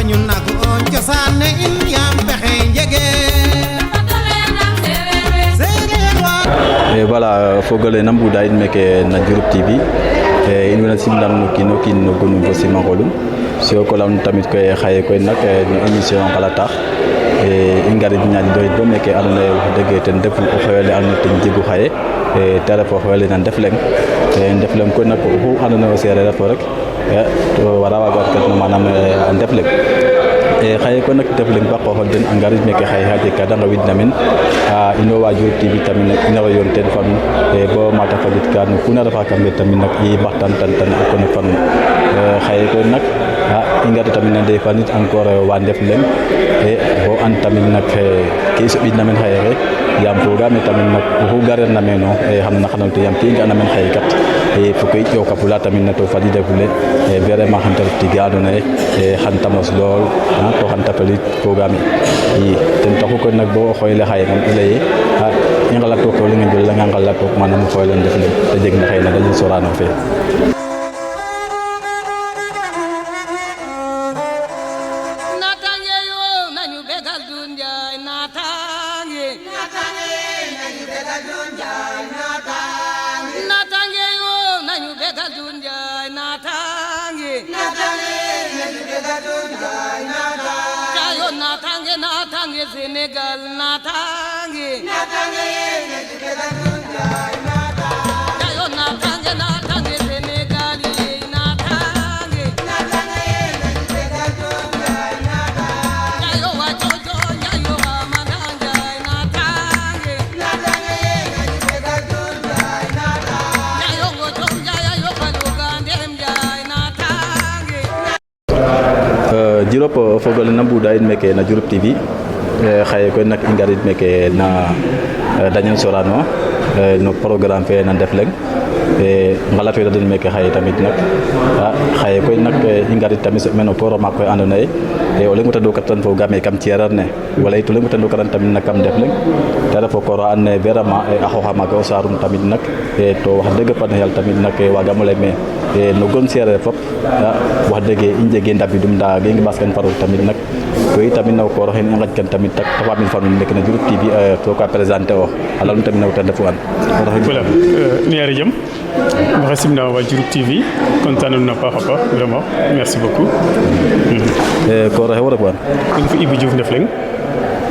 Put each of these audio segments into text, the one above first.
ñun nag on cosaan ne in yaam pexe njege et voilà fogole na mbuda in meke na Diouroup TV in wena simnam no kiino kiin no gonum fo simangolum so ko lam tamit koy xaye koy nak no émission Ngalatakh i ngarid ñaɗidoyit bo meke andoona yee wax dëgg ten refu o xewele andoona ten jegu xaye te ref o xewele na Ndefleng koy nak oxu andoona yee o seereer refo rek to wara waago atkat no manam a Ndefleng xaye koy nak Ndefleng ba qooxood den a ngarid meke xaye xa jeg ka da ngawidna men ino wa Diouroup TV tamit nak ino yoon ten fa nuun bo mata fagit ka no kuna refa kam tamit nak i mbaxtaan tan o kono fa nuun xaye koy nak i ngar tamit na ndefanit encore wa Ndefleng bo an tamit nak ke i soɓidna men xaye xe yaam fogaame tamit nak oxu gareerna meeno xana xanawte yaam ke i nga'na men xaye kat fo ke i ƴookapula tamit na to fadidafule vraiment xan ta ref tige andoona yee xan ta mos lool to xan ta felit fogaame i ten taxu koy nak bo o xoyle xaye nam i leye i ngalatook o leŋ a njol leŋa ngalatook manam o xoyle Ndefleng te jeg na xëy na dañu sorano fe Sénégal natange Sénégal Diouroup fogole na mbuda in meke na Diouroup TV xaye koy nak i ngarid meke na Daniel Sorano no programme fe na Ndefleng ngalatooda den meke xaye tamit nak xaye koy nak i ngarid tamit men o poro maak koy andoona yee o leŋ weta ndokatan fogaame kam ceereer ne wala it o leŋ weta ndokaran tamit nak kam Ndefleng te ref o koor a andoona yee vraiment a xooxa maaga o Saarum tamit nak to wax dëgg fa ne yàlla tamit nak waagaam o lay me no gon seereer fop wax dëgg i njegee ndabidum ndaa ge ngiɓaaskan fa roog tamit nak to i tamit na o koor oxe i ngaƴkan tamit tak ta faamil fa nuun meke na Diouroup TV to ka présenter o a laya nuun tamit na ten refu an voilà nu yaare jam maxey simna wa Diouroup TV content na paax a paax vraiment merci beaucoup koor oxe wo refu an in fo Ibou Diouf Ndefleng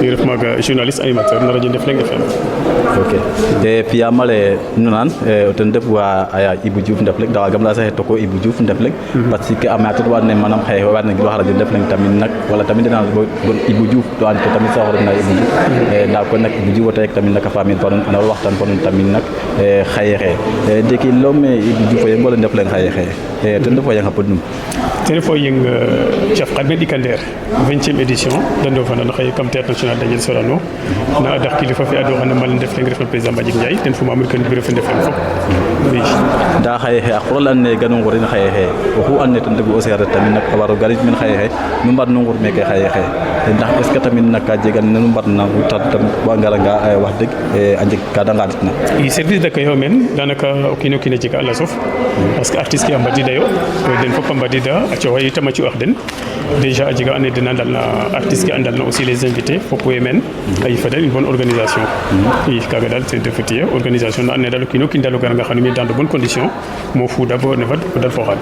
i ref maaga journaliste animateur na radio Ndefleng FM ok fiyaam ale nu naan ten ref wa aya Ibou Diouf Ndefleng nda waagam laya saxe toko Ibou Diouf Ndefleng parce que a maate wa ne manam xaye wa na gilooxa radio Ndefleng tamit nak wala tamit dena gon Ibou Diouf to an ke tamit sax refna Ibou Diouf nda kon nak Ibou Diouf o tayek tamit nak a faamil fa nuun ana waxtaan fa nuun tamit nak xaye xe deki lome Ibou Diouf o yeng wala Ndefleng xaye xe ten ref o yang xa pod num ten ref o yeng Chef Khadim Ɗikandeer 20e édition dando fana na xaye kam Théâtre National Daniel Sorano na adax kilifa fe ado xana mbal Ndefleng ref président Mbagnick Ndiaye ten fo membre kan bureau fe Ndefleng fop oui nda xaye xe a qurole andoona yee ganu ngorin xaye xe oxu andoona yee ten refu o seereer tamit nak a waro garid men xaye xe nu mbar no ngur meke xaye xe ndax est ce que tamit nak ka jegan nenu mbarna wutan tam wa ngaranga wax dëgg a njeg ka da ngaditna i service d'accueil o men danaka o kiino kiin a jega a lasof parce que artiste ke a mbadidayo to den fop a mbadida a cooxa itam a cu'ax den déjà a jega andoona yee den a ndalna artiste ke a ndalna aussi les invités fop we men a yifa den une bonne organisation i kaaga daal ten refu tiye organisation na andoona yee daal o kiino kiin daal o garanga xan mi dans de bonnes conditions mo fuuda bo ne fad o dal fo xaad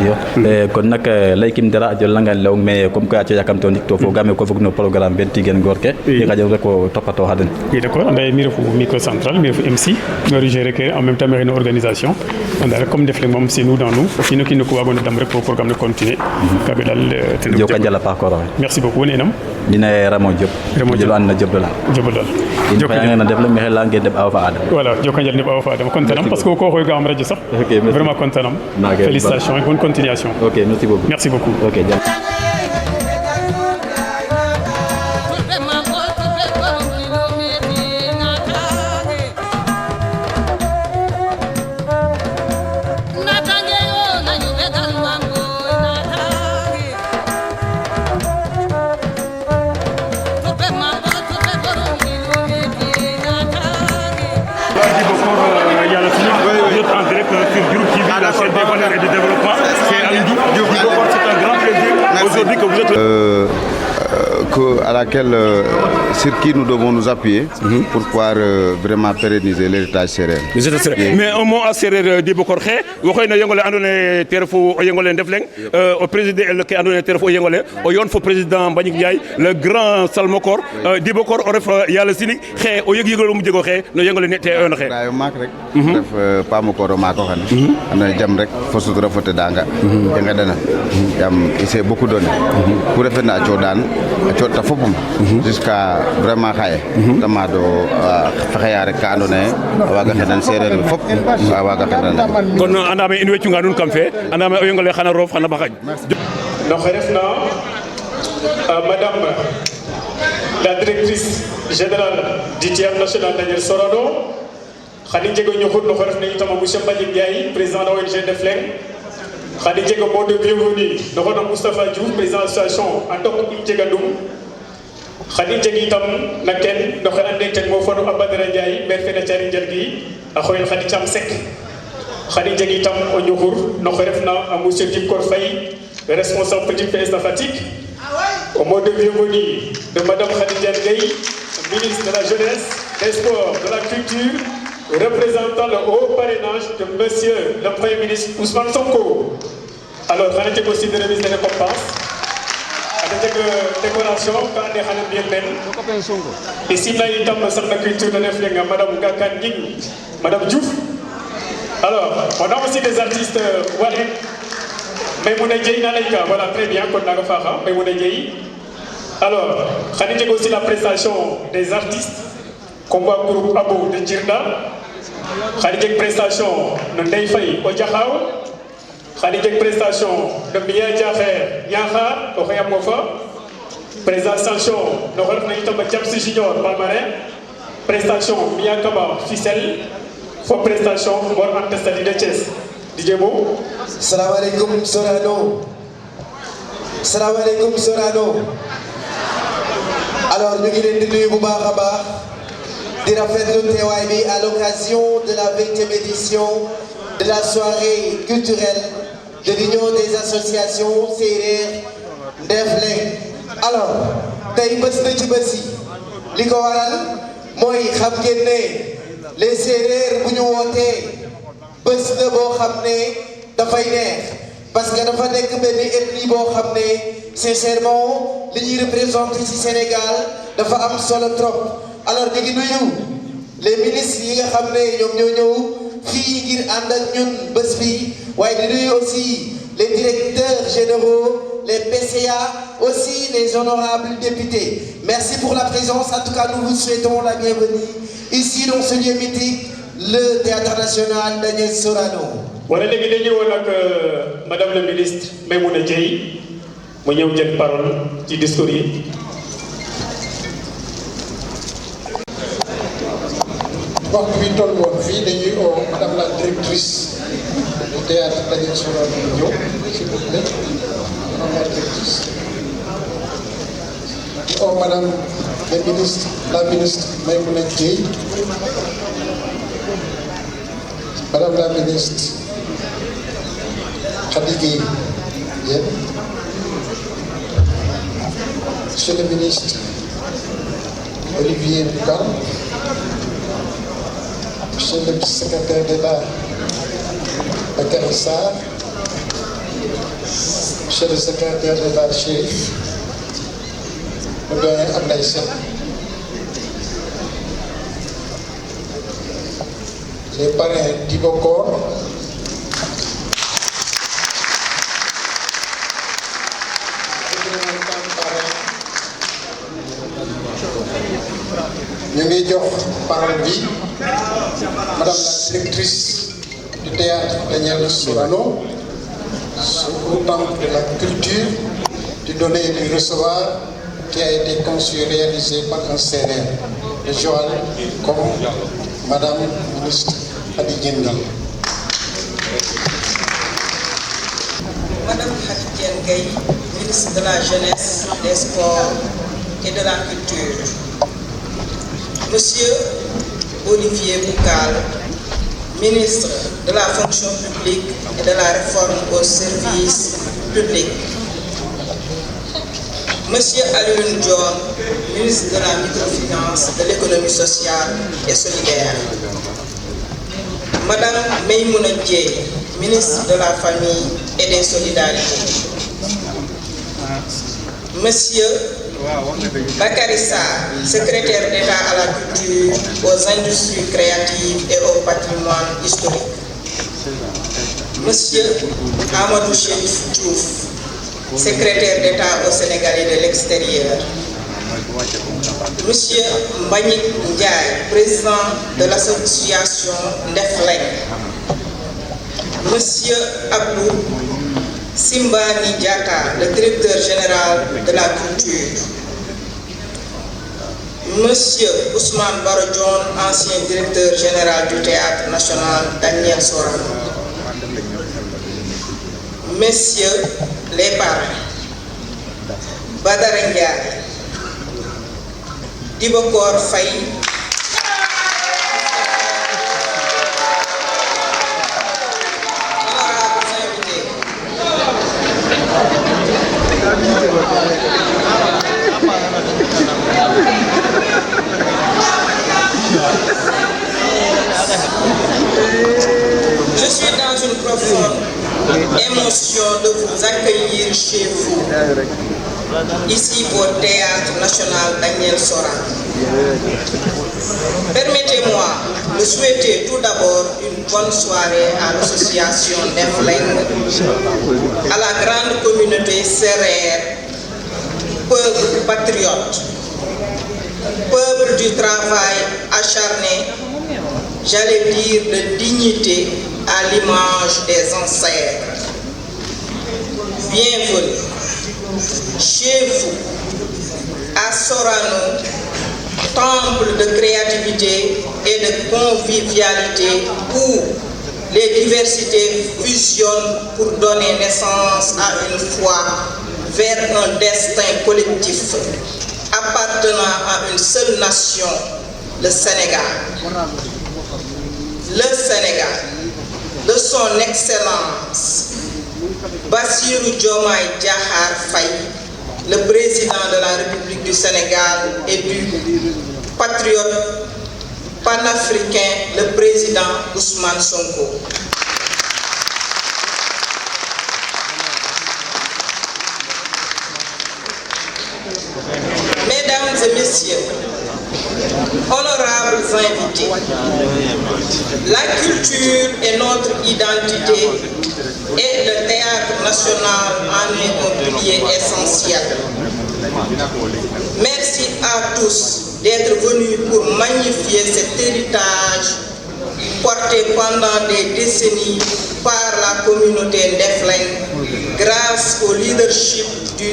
iyo kon nak laykim dara a jolanga lewong mais comme que a yakamto ndik to fogaame ko fog no programme ben tigen goor ke i ngaƴong rek o topatooxa den i d'accord anda ye mi refu micro central mi refu MC mi gérer ke en même temps mi no organisation anda rek comme Ndefleng moom c'est nous dans nous o kiino kiin no ko waagoona dam rek pour programme ne continuer kaaga daal ten joka njal a paax koor oxe merci beaucoup wone nam dina Ramo Diop jelo an na Diop dola in fayanga na Ndefleng me xela nge deɓ awa fa Adam voilà joka njal neɓ awa fa Adam content nam parce que ko xoy ga am radio sax vraiment content nam félicitations et bonne continuation ok merci beaucoup ok et de développement. C'est Alain Diouf. C'est un grand plaisir. aujourd'hui que vous êtes à laquelle sur qui nous devons nous appuyer pour pouvoir vraiment pérenniser l'héritage sérère. Mais un mot à Sérère Dibokor Xé waxoy na yengole andone terfo o yengole Ndefleng au président le ke andone terfo yengole o yon fo président Mbagnick Ndiaye le grand Salmokor Dibokor o ref yalla sinik Xé o yeg yegol mu jego Xé no yengole nete on Xé dayo mak rek def Pamokoro mako xane andone jam rek fo sutura fo tedanga nga dana yam il s'est beaucoup donné pour refaire na ciodan ciota fopum jusqu'à vraiment xaye dama do fexeya rek ka andone waga xenan Sérère fop waga xenan kon andame in wecunga nun kam fe andame o yengole xana rof xana baxaj no refna madame la directrice générale du théâtre national Daniel Sorano xadi jego ñoxut no refna itam monsieur Mbagnick Ndiaye président de l'ONG Ndefleng xadi jego mot de bienvenue no xono Moustapha Diouf président association Andok i jegadum xadi jeg itam na ken no xe ande ten mo fonu Abadara Ndiaye maire fe na Thiari Njelgi a xoyel xadi Thiam Seck xadi jeg itam o ñuxur no xe refna a monsieur Djibkor Faye responsable politique PS de Fatick au mot de bienvenue de madame Khady Diène Gaye ministre de la jeunesse, des sports, de la culture, représentant le haut parrainage de monsieur le premier ministre Ousmane Sonko. Alors, on a été aussi de remise de récompense avec décoration quand on est bien belle. Ici, là, il y a la culture de l'Eflenga, madame Gakan Ging, madame Diouf. Alors, on a aussi des artistes Walid, Maïmouna Diaye Nalaïka, voilà, très bien, qu'on a refait, Maïmouna Diaye. Alors, on a aussi la prestation des artistes, comme le groupe Abou de Djirda. On a une prestation de Ndeye Faye au Diakhao. On a une prestation de Mia Diakher Niakhar au Khayamofa. Présentation de Rornaïtama Djamsi Junior Palmarin. Prestation Mia Kaba Ficelle. Faux prestation Mor Antestadi de Thiès. Dijebo. Salam alaikum Sorano. Salam alaikum Sorano. Alors, nous allons à l'occasion de la 20e édition de la soirée culturelle de l'Union des associations Sérère Ndefleng. Alors, les Sérères bu ñu wootee bés la boo xam ne dafay neex parce que dafa nekk benn ethnie boo xam ne sincèrement li ñuy représenté ci Sénégal dafa am solo trop. Alors ñu ngi nuyu les ministres yi nga xam ne ñoom ñoo ñëw fii ngir ànd ak ñun bés bi waaye di nuyu aussi les directeurs généraux, les PCA, aussi les honorables députés. Merci pour la présence. En tout cas, nous vous souhaitons la bienvenue ici dans ce lieu mythique, le Théâtre National Daniel Sorano. Voilà, les Madame la ministre Maïmouna Diaye, mu ñëw jël parole ci discours yi. waxtu bi toll woon fii dañuy oo madame la directrice du théâtre Daniel Sorano ñëw s'il vous plaît, madame la directrice. Oh madame la ministre Maïmouna Diaye, madame la ministre Khady Diène, monsieur le ministre Olivier Boucan, monsieur le secrétaire d'État Bakary Sarr, monsieur le secrétaire d'État Chérif, le doyen Ablaye Seck, les parrains Dibokor, ñu ngi jox parole bi madame la directrice du théâtre Daniel Sorano au temple de la culture, du donner et du recevoir, qui a été conçu et réalisé par un Sérère de Joal comme madame la ministre Khady Diène Gaye. Madame Khady Diène Gaye, ministre de la jeunesse, des sports et de la culture. Monsieur Olivier Boucal, ministre de la fonction publique et de la réforme au service public. Monsieur Alioune Dione, ministre de la microfinance, de l'économie sociale et solidaire. Madame Maymouna Dièye, ministre de la famille et des solidarités. Monsieur Bakary Sarr, secrétaire d'État à la culture, aux industries créatives et au patrimoine historique. Monsieur Amadou Chérif Diouf, secrétaire d'État au Sénégalais de l'extérieur. Monsieur Mbagnick Ndiaye, président de l'association Ndefleng. Monsieur Abdou Simbani Diatta, le directeur général de la culture. Monsieur Ousmane Barodjon, ancien directeur général du Théâtre national Daniel Sorano. Messieurs les parrains, Badara Ndiaye, Dibokor Faye, honorables invités. Je suis dans une profonde émotion de vous accueillir chez vous, ici au Théâtre national Daniel Sorano. Permettez-moi de souhaiter tout d'abord une bonne soirée à l'association Ndefleng, à la grande communauté sérère, peuple patriote, peuple du travail acharné, j'allais dire de dignité à l'image des ancêtres. Bienvenue chez vous, à Sorano, temple de créativité et de convivialité où les diversités fusionnent pour donner naissance à une foi vers un destin collectif appartenant à une seule nation, le Sénégal. Le Sénégal, de son excellence Bassirou Diomaye Diakhar Faye, le président de la République du Sénégal, et du patriote panafricain, le président Ousmane Sonko. Mesdames et messieurs, honorables invités, la culture est notre identité et le théâtre national en est un pilier essentiel. Merci à tous d'être venus pour magnifier cet héritage porté pendant des décennies par la communauté Ndefleng grâce au leadership du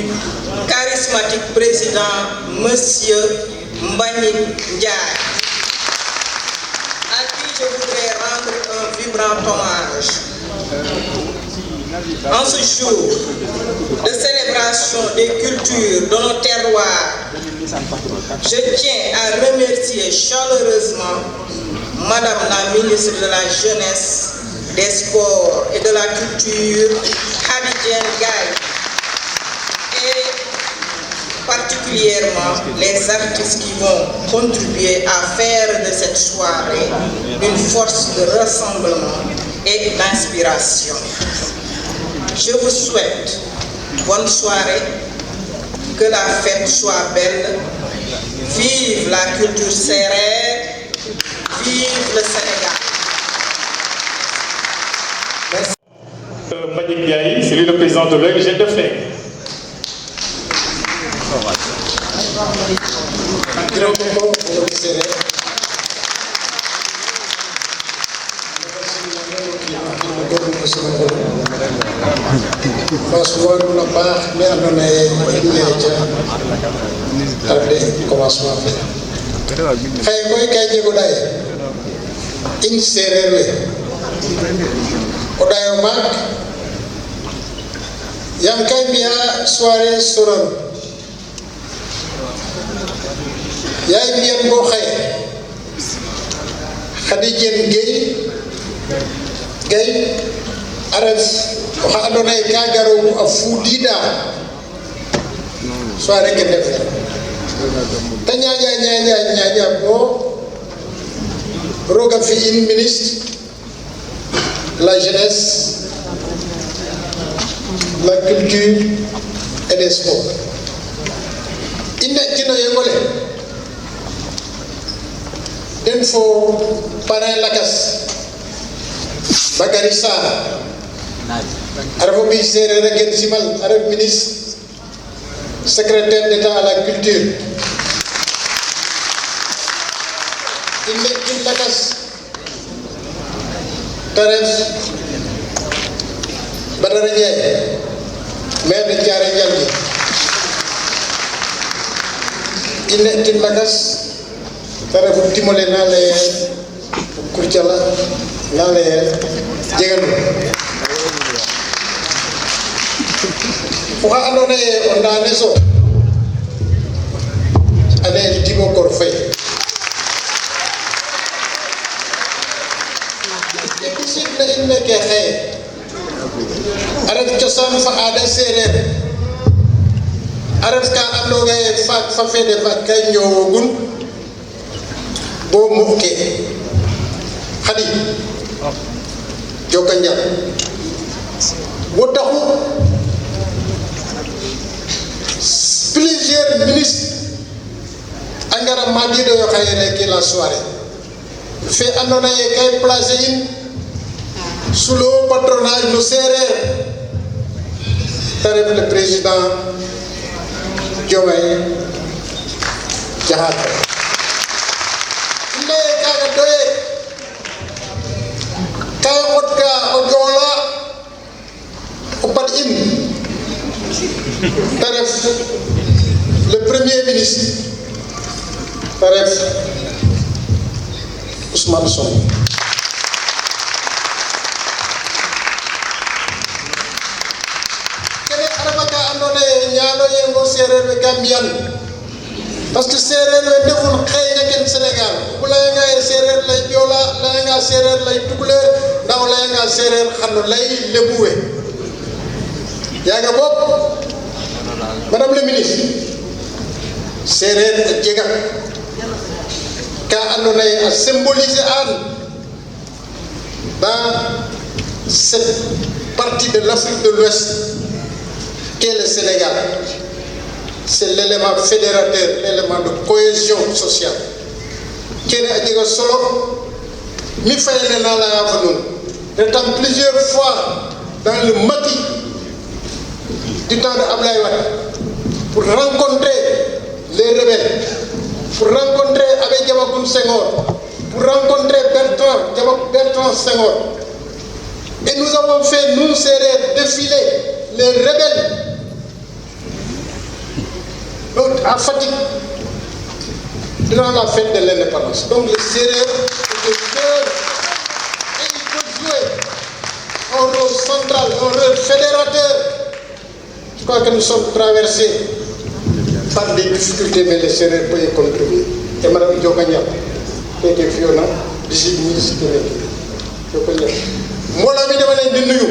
charismatique président Monsieur Mbagnick Ndiaye, à qui je voudrais rendre un vibrant hommage. En ce jour de célébration des cultures de nos terroirs, je tiens à remercier chaleureusement Madame la ministre de la Jeunesse, des Sports et de la Culture, Khady Diène Gaye, et particulièrement les artistes qui vont contribuer à faire de cette soirée une force de rassemblement et d'inspiration. Je vous souhaite bonne soirée, que la fête soit belle, vive la culture sérère, vive le Sénégal. Mbagnick Ndiaye, c'est lui le président de l'ONG Ndefleng. Passeport na baax mi andoona yee in lay ca tarde commencement fe xaye koy ka jeg o ɗaye in seereer we o ɗayo maak yaam ka mbi'a soirée Sorano yaay mbi'an bo xaye Khady Diène Gaye a ref oxa andoona yee ka garoogu a fuɗiiɗa soirée que def ta ñaaña bo roga fi une ministre la jeunesse, la culture et les sports. Il n'est qu'une yengole. Il faut parrain Lakas, Bakary Sarr, Arabo bi Séeréer ak Gen Simal, Arab ministre, secrétaire d'État à la culture. Il n'est qu'une Lakas. Taref Badara Ndiaye maire de Thiaré Ndialgui il ne tin lakas taref timole na le kurcala na le jeganu fo andone on dane so ane Djibo Kor Faye in me ke xey araf cosaan fa aada séeréer araf ka andoona ye faak fa fede faak ka ñoowogun bo muxke xadi joka njal wo taxu plusieurs ministres a ngara madiidoyo xaye leke la soirée fe andoona ye kay placer in sous le patronage de Séeréer taref le président Diomaye Diakhar Faye inde kaga doye kay xotka o Joola o pat in taref le premier ministre taref Ousmane Sonko ñaano yengo séeréer be Gambian parce que séeréer be deful xëy na kenn Sénégal bu lay nga séeréer lay Joola lay nga séeréer lay Tukulóor ndaw lay nga séeréer xanu lay lebuwe yaa nga bopp madame le ministre séeréer a jega ka andoona ye a symboliser an dans cette partie de l'Afrique de l'Ouest qu'est le Sénégal. C'est l'élément fédérateur, l'élément de cohésion sociale. Qui est à solo, mi fait étant plusieurs fois dans le maquis du temps de Ablaye Wade pour rencontrer les rebelles, pour rencontrer avec Diamacoune Senghor, pour rencontrer Bertrand Senghor. Et nous avons fait, nous, Sérères, défiler les rebelles à Fatick durant la fête de l'indépendance. Donc les Sérères est de cœur et il peut jouer un rôle central, un rôle fédérateur. Je crois que nous sommes traversés par des difficultés, mais les Sérères peuvent y contribuer. Et Mme Diogagna, qui était Fiona, visite ministre de l'État. Moi, la vie de Mme Dinou,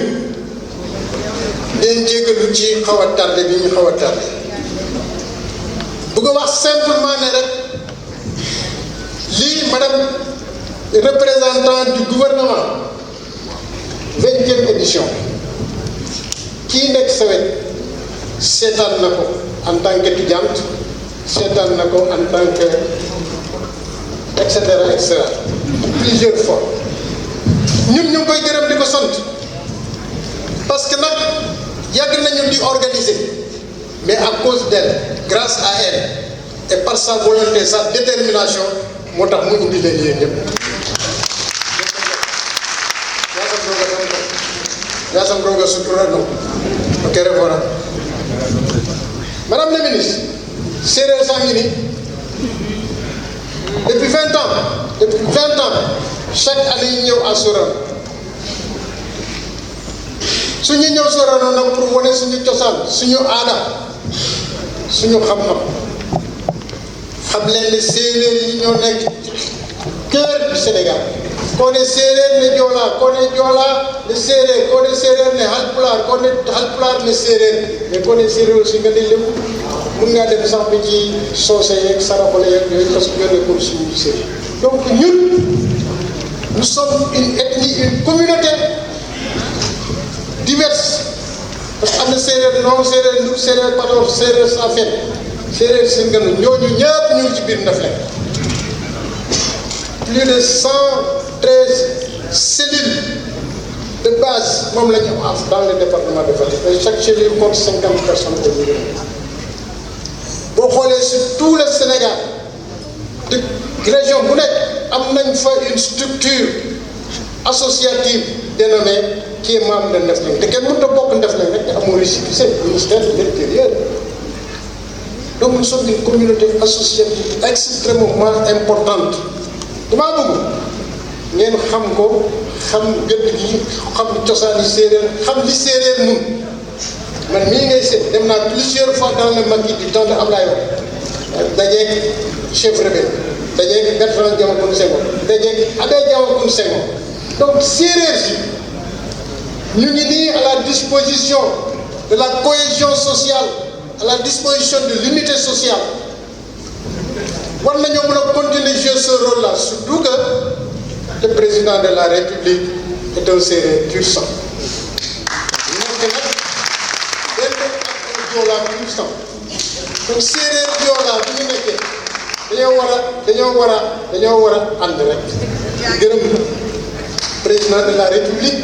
den jégalu ci xaw a tardé bi ñu xaw a tardé bëgg wax simplement ne rek lii madame représentant du gouvernement 20e édition kii nekk sa wet seetaan na ko en tant qu'étudiante seetaan na ko en tant que et cetera plusieurs fois ñun ñu ngi koy gërëm di ko sant parce que nag yàgg nañu di organiser mais à cause d'elle grâce à elle et par sa volonté sa détermination moo tax mu indi leen yéen ñëpp yaasam roga sutura no ok refora madame la ministre séeréer saa ngi ni depuis 20 ans chaque année ñëw à Sorano suñu ñëw Sorano nag pour wane suñu cosaan suñu aada suñu xam-xam xam leen ne séeréer yi ñoo nekk cœur du Sénégal koo ne séeréer ne Joola koo ne Joola ne séeréer koo ne séeréer ne Halpulaar koo ne Halpulaar ne séeréer mais koo ne séeréer aussi nga ne Lébu mun ngaa dem sax bi ci soose yeeg saraxole yeeg yooyu parce que ñoo nekkoon suñu séeréer donc ñun nous sommes une ethnie une communauté diverse parce que am na séeréer non séeréer ndu séeréer Podor séeréer Safeen séeréer seen gën ñooñu ñëpp ñu ngi ci biir Ndefleng plus de 113 cellules de base moom la ñu am dans le département de Fatick et chaque cellule compte 50 personnes au niveau. boo xoolee sur tout le Sénégal de région bu nekk am nañ fa une structure associative dénommée qui est membre de Ndefleng te kenn mënut a bokk Ndefleng rek te amoo récépissé ministère de l'Intérieur. Donc nous sommes une communauté associative extrêmement importante damaa bëgg ngeen xam ko xam gëdd gi xam cosaani séeréer xam li séeréer mun man mii ngay seet dem naa plusieurs fois dans le maquis du temps de Ablaye Wade dajeeg chef rebelle dajeeg Bertrand Diamacoune Senghor dajeeg Abbé Diamacoune Senghor donc séeréer si ñu ngi nii à la disposition de la cohésion sociale à la disposition de l'unité sociale war nañoo mën a continuer jouer ce rôle là surtout que le président de la République est un séeréer pur sang nekk nag benn ak un Joola pur sang donc séeréer Joola bi ñu nekkee dañoo war a ànd rek gërëm président de la République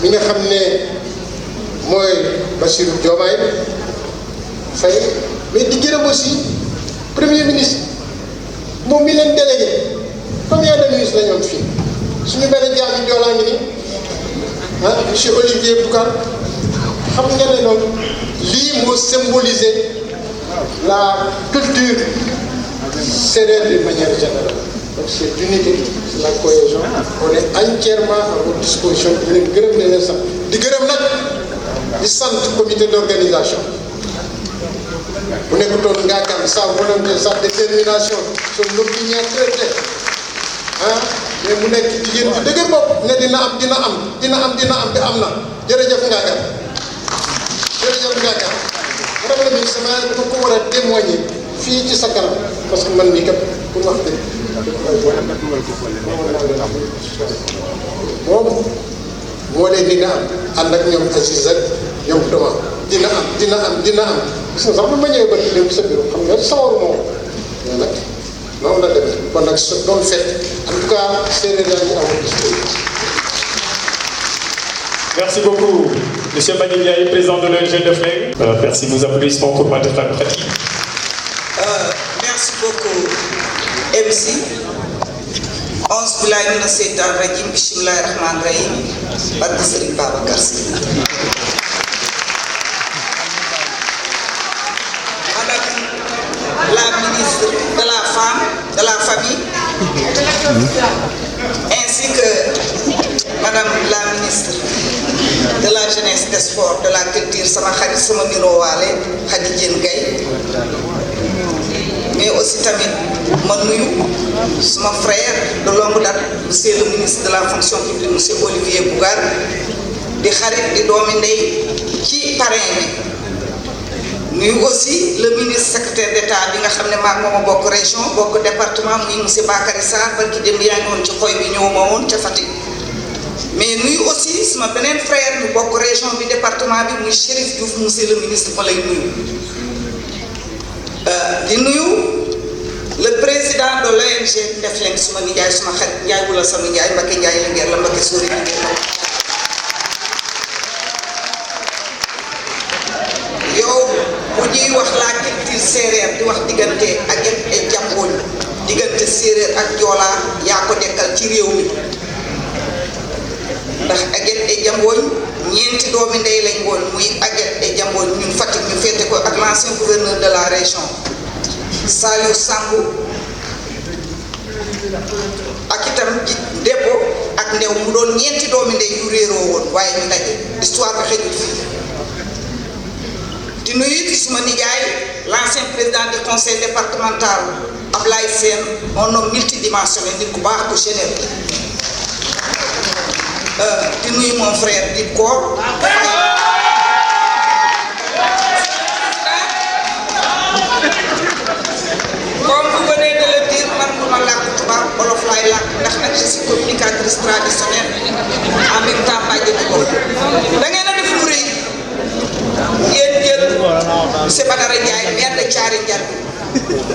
mi nga xam ne mooy Bassirou Diomaye Faye mais di gërëm aussi premier ministre moom mi leen délégué combien de ministres la ñu am fii suñu benn jaami joolaa ngi nii ah monsieur Olivier Boucar xam nga ne noonu lii moo symboliser la culture séeréer d'une manière générale donc c'est l'unité c'est la cohésion on est entièrement à votre disposition di leen gërëm di leen sant di gërëm nag di sant comité d'organisation bu nekkutoon Ngakane sa volonté sa détermination son opinion traité ah mais mu nekk jigéen bi dëgër bopp ne dina am bi am na jërëjëf Ngakane madame la ministre sama dafa ko war a témoigner fii ci sa kanam parce que man mii kat pour wax dëgg moom moo leen dina am ànd ak ñoom Aziz ak ñoom Thomas dina am gis nga sax bu ma ñëwee ba di dem sa bureau xam nga sawaru moom mais nag noonu la demee kon nag sa doon fet en tout cas séeréer yaa ngi amoon disposition. Merci beaucoup, M. Mbagnick Ndiaye, président de l'ONG Ndefleng. Merci, vos applaudissements pour Madame Fati. Merci beaucoup, MC. Onze billahi mina seytaan rajim, bismillahi rahmani rahim. Barke Serigne Babacar Sy. Madame la ministre de la Femme, de la Famille, ainsi que Madame la ministre de la Jeunesse, des Sports, de la Culture, sama xarit sama niroo waale Khady Diène Gaye, mais aussi tamit ma nuyu sama frère de longue date monsieur le ministre de la fonction publique monsieur Olivier Bougar di xarit di doomi ndey ci parrain bi nuyu aussi le ministre secrétaire d'État bi nga xam ne maag mooma bokk région bokk département muy monsieur Bakary Sarr barki démb yaa ngi woon ci xoy bi ñëw ma woon ca Fatick mais nuyu aussi sama beneen frère ñu bokk région bi département bi muy Chérif Diouf monsieur le ministre ma lay nuyu di nuyu le président de l'ONG Ndefleng suma nijaay suma xarit Ndiaye bu la sama nijaay Mbacké Ndiaye Linguère la Mbacké Souri yow bu ñuy wax la culture séeréer di wax diggante Aguet et Diamboñ diggante séeréer ak Joola yaa ko dekkal ci réew mi ndax Aguet et Diamboñ ñeenti doomi ndey lañ woon muy Aguet et Diamboñ ñun Fatick ñu féete ko ak l'ancien gouverneur de la région Saliou Sambou ak itam Debbo ak Ndew mu doon ñeenti doomi ndey yu réeroo woon waaye ñu daje histoire bi xëjul fii di nuyu it suma nijaay l'ancien président du conseil départemental Ablaye Sène un homme multidimensionnel nit ku baax ku généreux di nuyu mon frère di koor laay làkk ndax nag je suis communicatrice traditionnelle en même temps bàjjenu gox da ngeen a def lu rëy ngeen jël monsieur Badara Ndiaye maire de Thiaré Ndialgui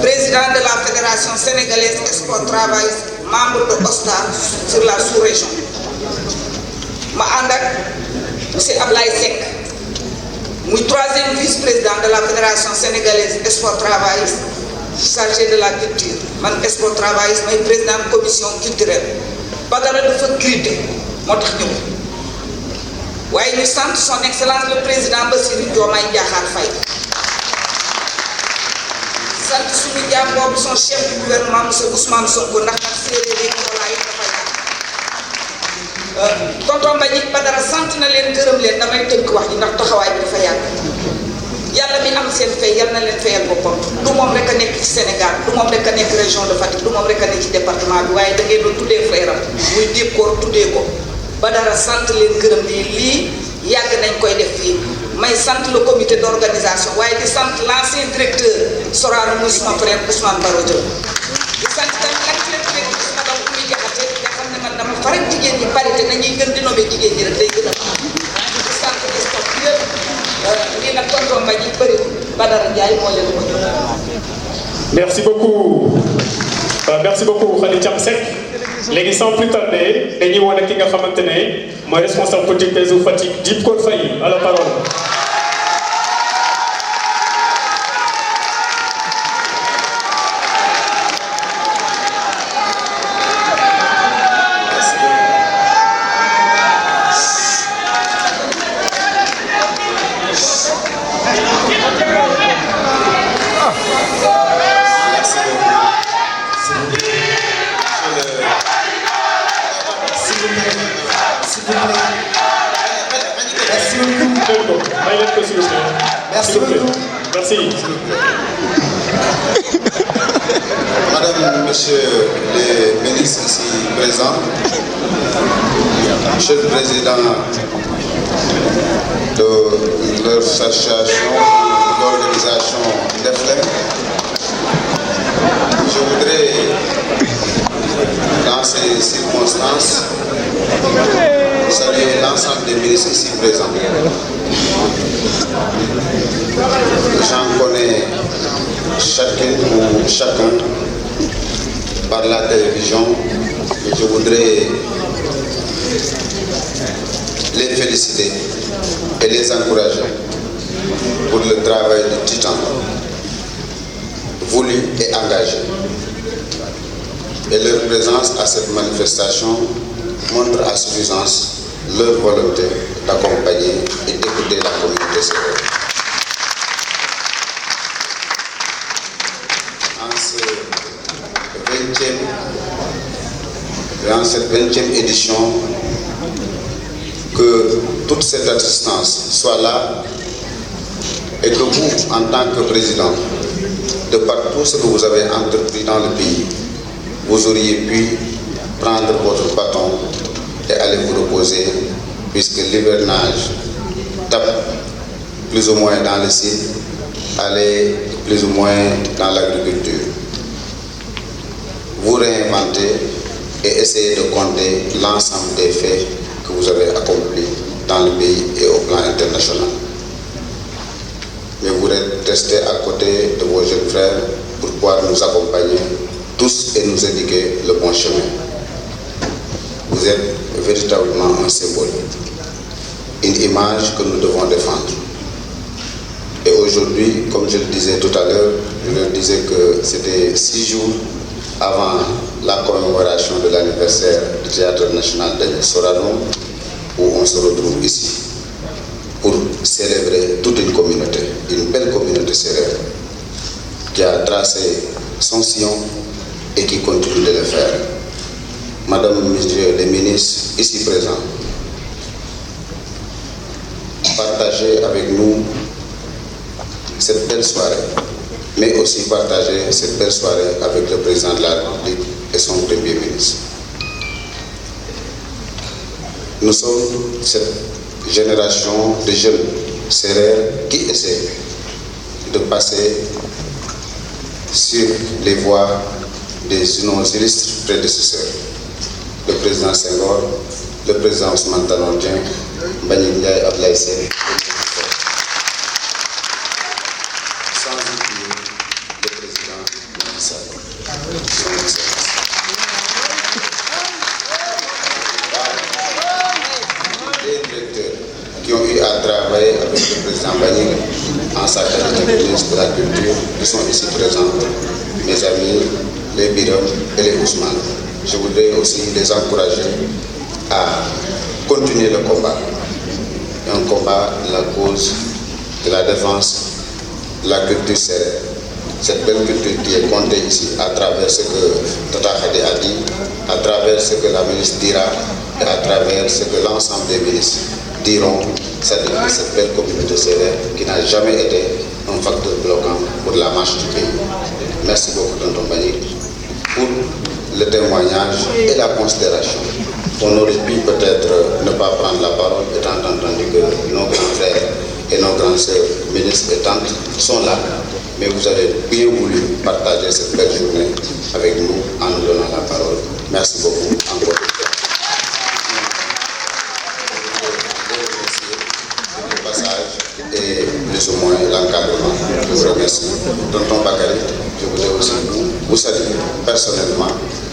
président de la fédération sénégalaise Sport Travail membre de OSTAR sur la sous-région ma ànd ak monsieur Ablaye Seck muy troisième vice-président de la fédération sénégalaise Sport Travail chargé de la culture man Sport Travail may président commission culturelle Badara dafa crité moo tax ñëw waaye ñu sant son excellence le président Bassirou Diomaye Diakhar Faye sant suñu jaam boobu son chef du gouvernement monsieur Ousmane Sonko ndax nag séeréer yi walaay dafa yàgg tonton Mbagnick Badara sant na leen gërëm leen damay tënk wax ji ndax taxawaay bi dafa yàgg yàlla mi am seen fay yal na leen fayal boppam du moom rek a nekk ci Sénégal du moom rek a nekk région de Fatick du moom rek a nekk ci département bi waaye da ngeen doon tuddee frère am muy Dibkor tuddee ko Badara sant leen gërëm lii yàgg nañ koy def fii may sant le comité d'organisation waaye di sant l'ancien directeur Sorano muy suma frère Ousmane Baro Diop di sant tamit l'actuel directeur madame Oumy Diakhaté nga xam ne man dama faral jigéen ñi parité nañuy gën di nommer jigéen ñi rek day gën a di sant di stop yëpp lii nag tonton Mbagnick bëriwul Badara Ndiaye moo leen ko jox. Merci beaucoup Khady Thiam Seck léegi sans plus tarder dañuy wane ki nga xamante ne mooy responsable politique PSU Fatick Dibkor Faye à la parole. Merci beaucoup. Merci. Madame, Monsieur les ministres ici présents, Monsieur le Président de l'association d'organisation d'EFLEM, je voudrais, dans ces circonstances, saluer l'ensemble des ministres ici présents. J'en connais chacune ou chacun par la télévision et je voudrais les féliciter et les encourager pour le travail de titan voulu et engagé. Et leur présence à cette manifestation montre à suffisance leur volonté d'accompagner et d'écouter la communauté sérère. Dans cette 20e édition, que toute cette assistance soit là et que vous, en tant que président, de par tout ce que vous avez entrepris dans le pays, vous auriez pu prendre votre bâton et aller vous reposer, puisque l'hivernage tape plus ou moins dans le site, aller plus ou moins dans l'agriculture. Vous réinventez et essayez de compter l'ensemble des faits que vous avez accomplis dans le pays et au plan international. Mais vous restez à côté de vos jeunes frères pour pouvoir nous accompagner tous et nous indiquer le bon chemin. Vous êtes véritablement un symbole, une image que nous devons défendre. Et aujourd'hui, comme je le disais tout à l'heure, je leur disais que c'était 6 jours avant la commémoration de l'anniversaire du Théâtre national de Sorano, où on se retrouve ici pour célébrer toute une communauté, une belle communauté sérère qui a tracé son sillon et qui continue de le faire. Madame, Messieurs les ministres ici présents, partagez avec nous cette belle soirée, mais aussi partager cette belle soirée avec le président de la République et son premier ministre. Nous sommes cette génération de jeunes sérères qui essaient de passer sur les voies nos illustres prédécesseurs, le président Senghor, le président Ousmane Tanor Dieng, Mbagnick Ndiaye, Abdoulaye Sène, sans oublier le président Macky Sall, son excellence. Les directeurs qui ont eu à travailler avec le président Mbagnick en sa qualité de ministre de la Culture, qui sont ici présents, mes amis, les Biram et les Ousmane. Je voudrais aussi les encourager à continuer le combat. Un combat de la cause de la défense de la culture sérère. Cette belle culture qui est comptée ici à travers ce que Tata Khadi a dit, à travers ce que la ministre dira et à travers ce que l'ensemble des ministres diront, c'est-à-dire cette belle communauté sérère qui n'a jamais été un facteur bloquant pour la marche du pays. Merci beaucoup, Tonton Mbagnick, pour le témoignage et la considération. On aurait pu peut-être ne pas prendre la parole, étant entendu que nos grands frères et nos grandes sœurs, ministres et tantes, sont là. Mais vous avez bien voulu partager cette belle journée avec nous en nous donnant la parole. Merci beaucoup encore une fois. Le passage et plus ou moins l'encadrement. Je vous remercie. Tonton Bakary, je voudrais aussi vous saluer personnellement,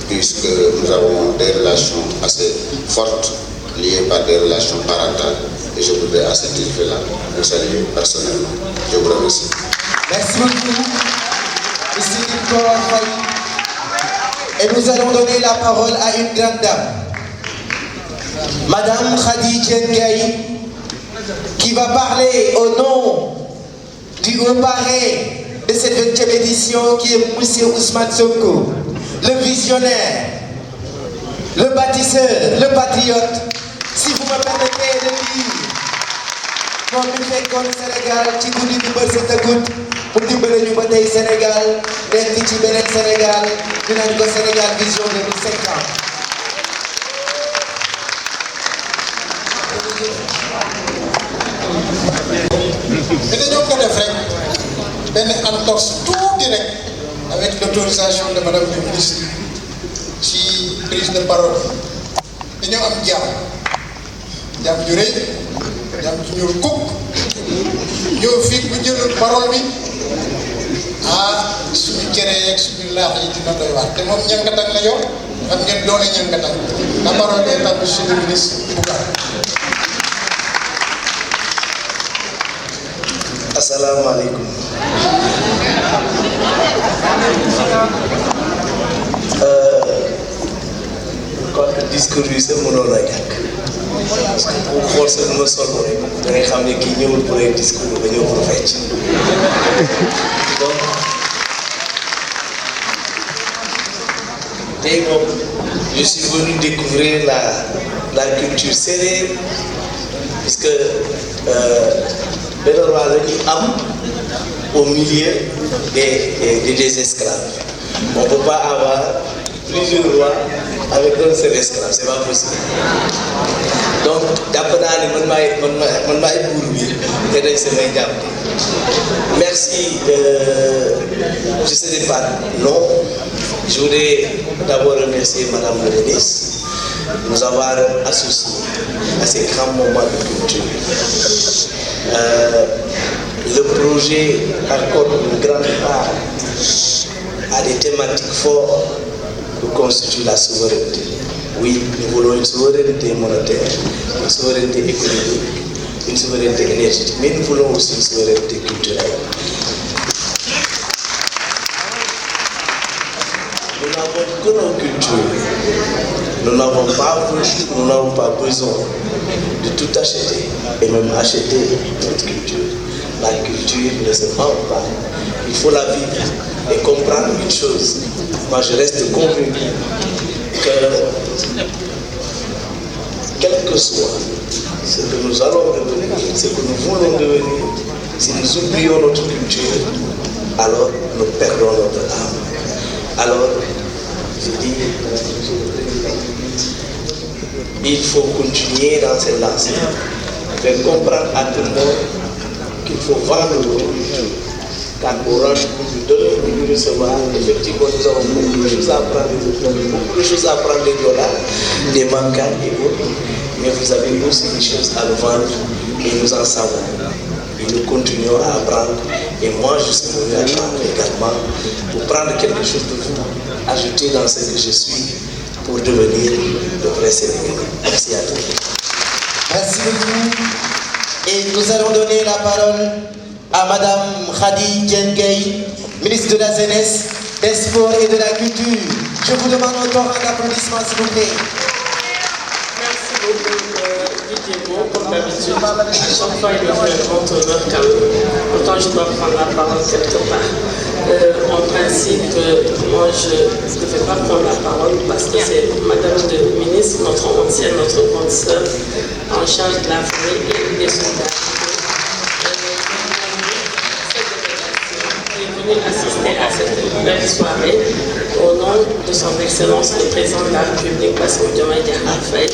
puisque nous avons des relations assez fortes liées par des relations parentales. Et je voudrais à cet effet-là vous saluer personnellement. Je vous remercie. Merci beaucoup, ici Nicole Faye. Et nous allons donner la parole à une grande dame, Madame Khady Diène Gaye, qui va parler au nom du haut parrain de cette 20e édition, qui est M. Ousmane Sonko, le visionnaire, le bâtisseur, le patriote. Si vous me permettez de dire, moom mi fekkoon Sénégal ci guddi di bër set a gudd mu dimbale ñu ba tey Sénégal nekk ci beneen Sénégal dinañ ko Sénégal vision 2050. mais dañoo ko def rek benn entorse tuuti rek avec l'autorisation de madame la ministre ci prise de parole dañoo am jàmm ju rëy jàmm ju ñuul kukk ñëw fii bu jëlul parole bi suñu cere yeeg suñu laax yi dina doy waar te moom ñànkatang la yor xam ngeen doone ñànkatang la parole est à monsieur le ministre Bougar. Asalaamaaleykum. kon discours bi sax mënoon a ñàkk parce que bu xool sax nu ma sol ko rek da ngay xam ne kii ñëwul pour ay discours ba ñëw pour fecc donc tey moom je suis venu découvrir la culture sérère puisque benn roi la ñu am au milieu des esclaves. On ne peut pas avoir plusieurs rois avec un seul esclave, c'est pas possible. Donc jàpp naa ne man maay buur bi te day samay jàpp. Merci, je ne sais pas non. Je voudrais d'abord remercier Madame la ministre de nous avoir associés à ces grands moments de culture. Le projet accorde une grande part à des thématiques fortes que constitue la souveraineté. Oui, nous voulons une souveraineté monétaire, une souveraineté économique, une souveraineté énergétique, mais nous voulons aussi une souveraineté culturelle. Nous n'avons que nos cultures. Nous n'avons pas besoin de tout acheter et même acheter notre culture. La culture ne se vend pas. Il faut la vivre et comprendre une chose. Moi, je reste convaincu que quel que soit ce que nous allons devenir, ce que nous voulons devenir, si nous oublions notre culture, alors nous perdons notre âme. Alors, je dis, il faut continuer dans cette lancée, faire comprendre à tout le monde qu'il faut vendre notre culture, car au range du donner et du recevoir, effectivement, nous avons beaucoup de choses à apprendre des dollars, des mangas et autres, mais vous avez aussi des choses à nous vendre et nous en savons. Et nous continuons à apprendre. Et moi, je suis venu apprendre également pour prendre quelque chose de vous, ajouter dans ce que je suis pour devenir le vrai Sénégalais. Merci à tous. Merci beaucoup. Et nous allons donner la parole à Madame Khady Diène Gaye, ministre de la Jeunesse, des Sports et de la Culture. Je vous demande encore un applaudissement, s'il vous plaît. Merci beaucoup, Didier Beau. Comme d'habitude, à chaque fois, il me fait un grand honneur quand même. Pourtant, je dois prendre la parole quelque part. En principe, moi, je ne vais pas prendre la parole parce que c'est Madame le ministre, notre ancienne, notre grande sœur, en charge de la famille et des soldats. Assister à cette belle soirée au nom de son Excellence le Président de la République, Bassirou Diomaye Diakhar Faye,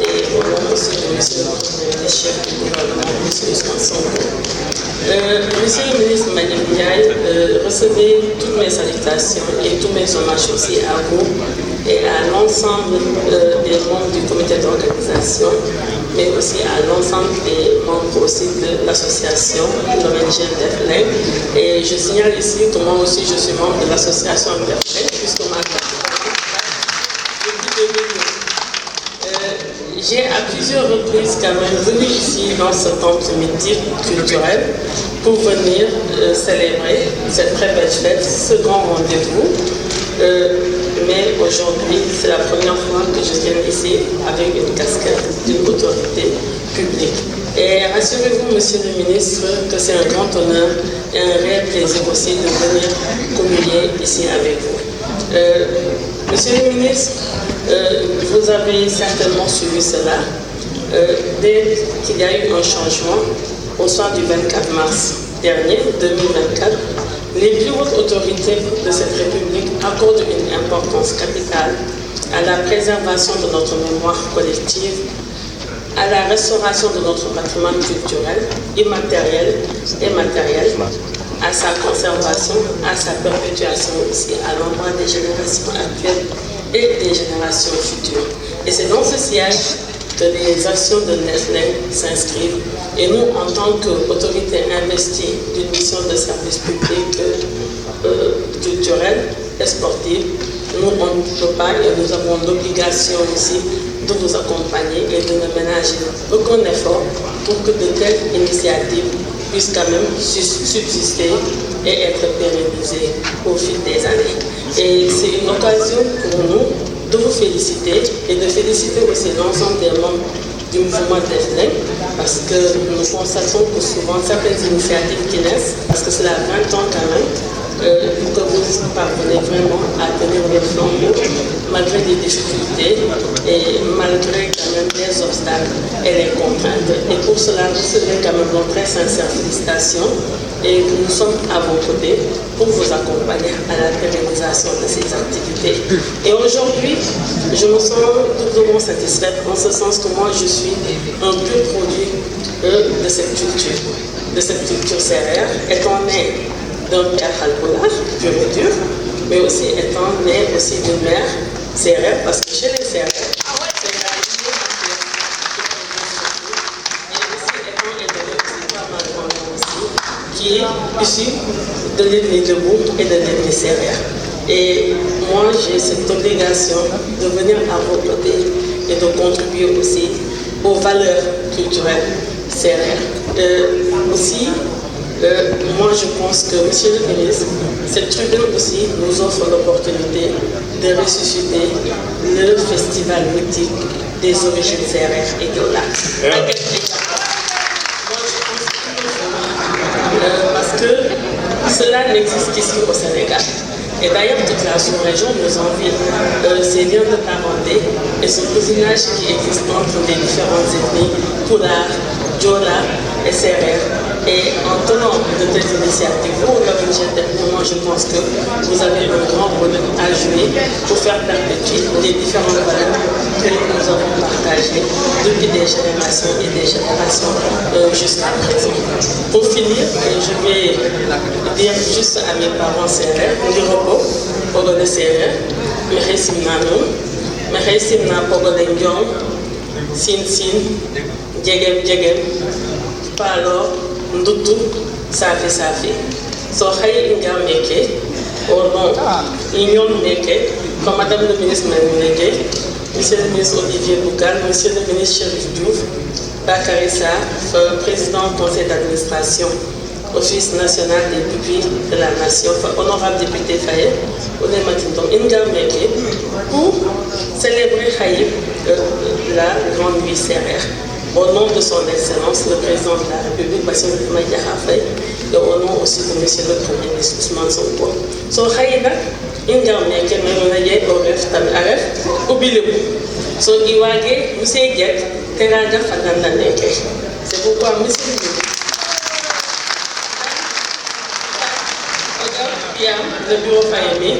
et au nom aussi de Monsieur le chef du gouvernement, Monsieur Ousmane Sonko. Monsieur le ministre Mbagnick Ndiaye, recevez toutes mes salutations et tous mes hommages aussi à vous et à l'ensemble des membres du comité d'organisation, mais aussi à l'ensemble des membres aussi de l'association, de l'ONG Ndefleng. Et je signale ici que moi aussi je suis membre de l'association Ndefleng, puisque ma j'ai à plusieurs reprises quand même venu ici dans ce temple multiculturel pour venir célébrer cette très belle fête, ce grand rendez-vous. Mais aujourd'hui, c'est la première fois que je viens ici avec une casquette d'une autorité publique. Et rassurez-vous, Monsieur le ministre, que c'est un grand honneur et un réel plaisir aussi de venir communier ici avec vous. Monsieur le ministre, vous avez certainement suivi cela. Dès qu'il y a eu un changement, au soir du 24 mars dernier, 2024, les plus hautes autorités de cette République accordent une importance capitale à la préservation de notre mémoire collective, à la restauration de notre patrimoine culturel, immatériel et matériel, à sa conservation, à sa perpétuation aussi à l'endroit des générations actuelles et des générations futures. Et c'est dans ce siège que les actions de Ndefleng s'inscrivent. Et nous, en tant qu'autorité investie d'une mission de service public culturel et sportif, nous, on ne peut pas et nous avons l'obligation aussi de vous accompagner et de ne ménager aucun effort pour que de telles initiatives puissent quand même subsister et être pérennisées au fil des années. Et c'est une occasion pour nous de vous féliciter et de féliciter aussi l'ensemble des membres du mouvement Ndefleng, parce que nous constatons que souvent certaines initiatives qui naissent, parce que cela a 20 ans quand même, que vous parvenez vraiment à tenir le flambeau malgré des difficultés et malgré quand même les obstacles et les contraintes. Et pour cela, recevez quand même nos très sincères félicitations et nous sommes à vos côtés pour vous accompagner à la pérennisation de ces activités. Et aujourd'hui, je me sens doublement satisfaite en ce sens que moi je suis un pur produit de cette culture sérère, étant né d'un père halpulaar, pur et dur, mais aussi étant né aussi d'une mère sérère, parce que chez les sérères, c'est la qui est issu de l'ethnie debout et de l'ethnie sérère. Et moi, j'ai cette obligation de venir à vos côtés et de contribuer aussi aux valeurs culturelles sérères. Aussi, moi, je pense que, Monsieur le ministre, cette tribune aussi nous offre l'opportunité de ressusciter le festival mythique des origines sérères et de parce que cela n'existe qu'ici au Sénégal. Et d'ailleurs, toute la sous-région nous envie ces liens de parenté et ce cousinage qui existe entre les différentes ethnies, Pulaar, Joola et Sérère. Et en tenant de telles initiatives, pour l'ONG Ndefleng, moi je pense que vous avez un grand rôle à jouer pour faire perpétuer les différentes valeurs que nous avons partagées. partagé depuis des générations et des générations jusqu'à présent. Pour finir, je vais dire juste à mes parents sérères, du repos, pour le sérère, Mekhe Simnano, Mekhe Simna Pogole Ndion, Sin Sin, Djegem Djegem, Palo, Ndutu, Safi Safi. So Khaye Ingam Meke, au nom Union Meke, comme Madame le ministre Meke, Monsieur le ministre Olivier Boucal, Monsieur le ministre Chérif Diouf, Bakary Sarr, président du conseil d'administration, Office national des pupilles de la nation, honorable député Faye, Oné Matinton, Ingam Meke, pour célébrer Khaye, la grande nuit sérère. Au nom de son excellence, le président de la République, Bassirou Diomaye Diakhar Faye, et au nom aussi de monsieur le Premier ministre Ousmane Sonko. So Khaye nag Ingam Meke mais mën a yee au ref tamit a ref ubbi lépp so i waage monsieur Dieng teranga fanaan la nekkee c'est pourquoi monsieur le bureau Fayemi,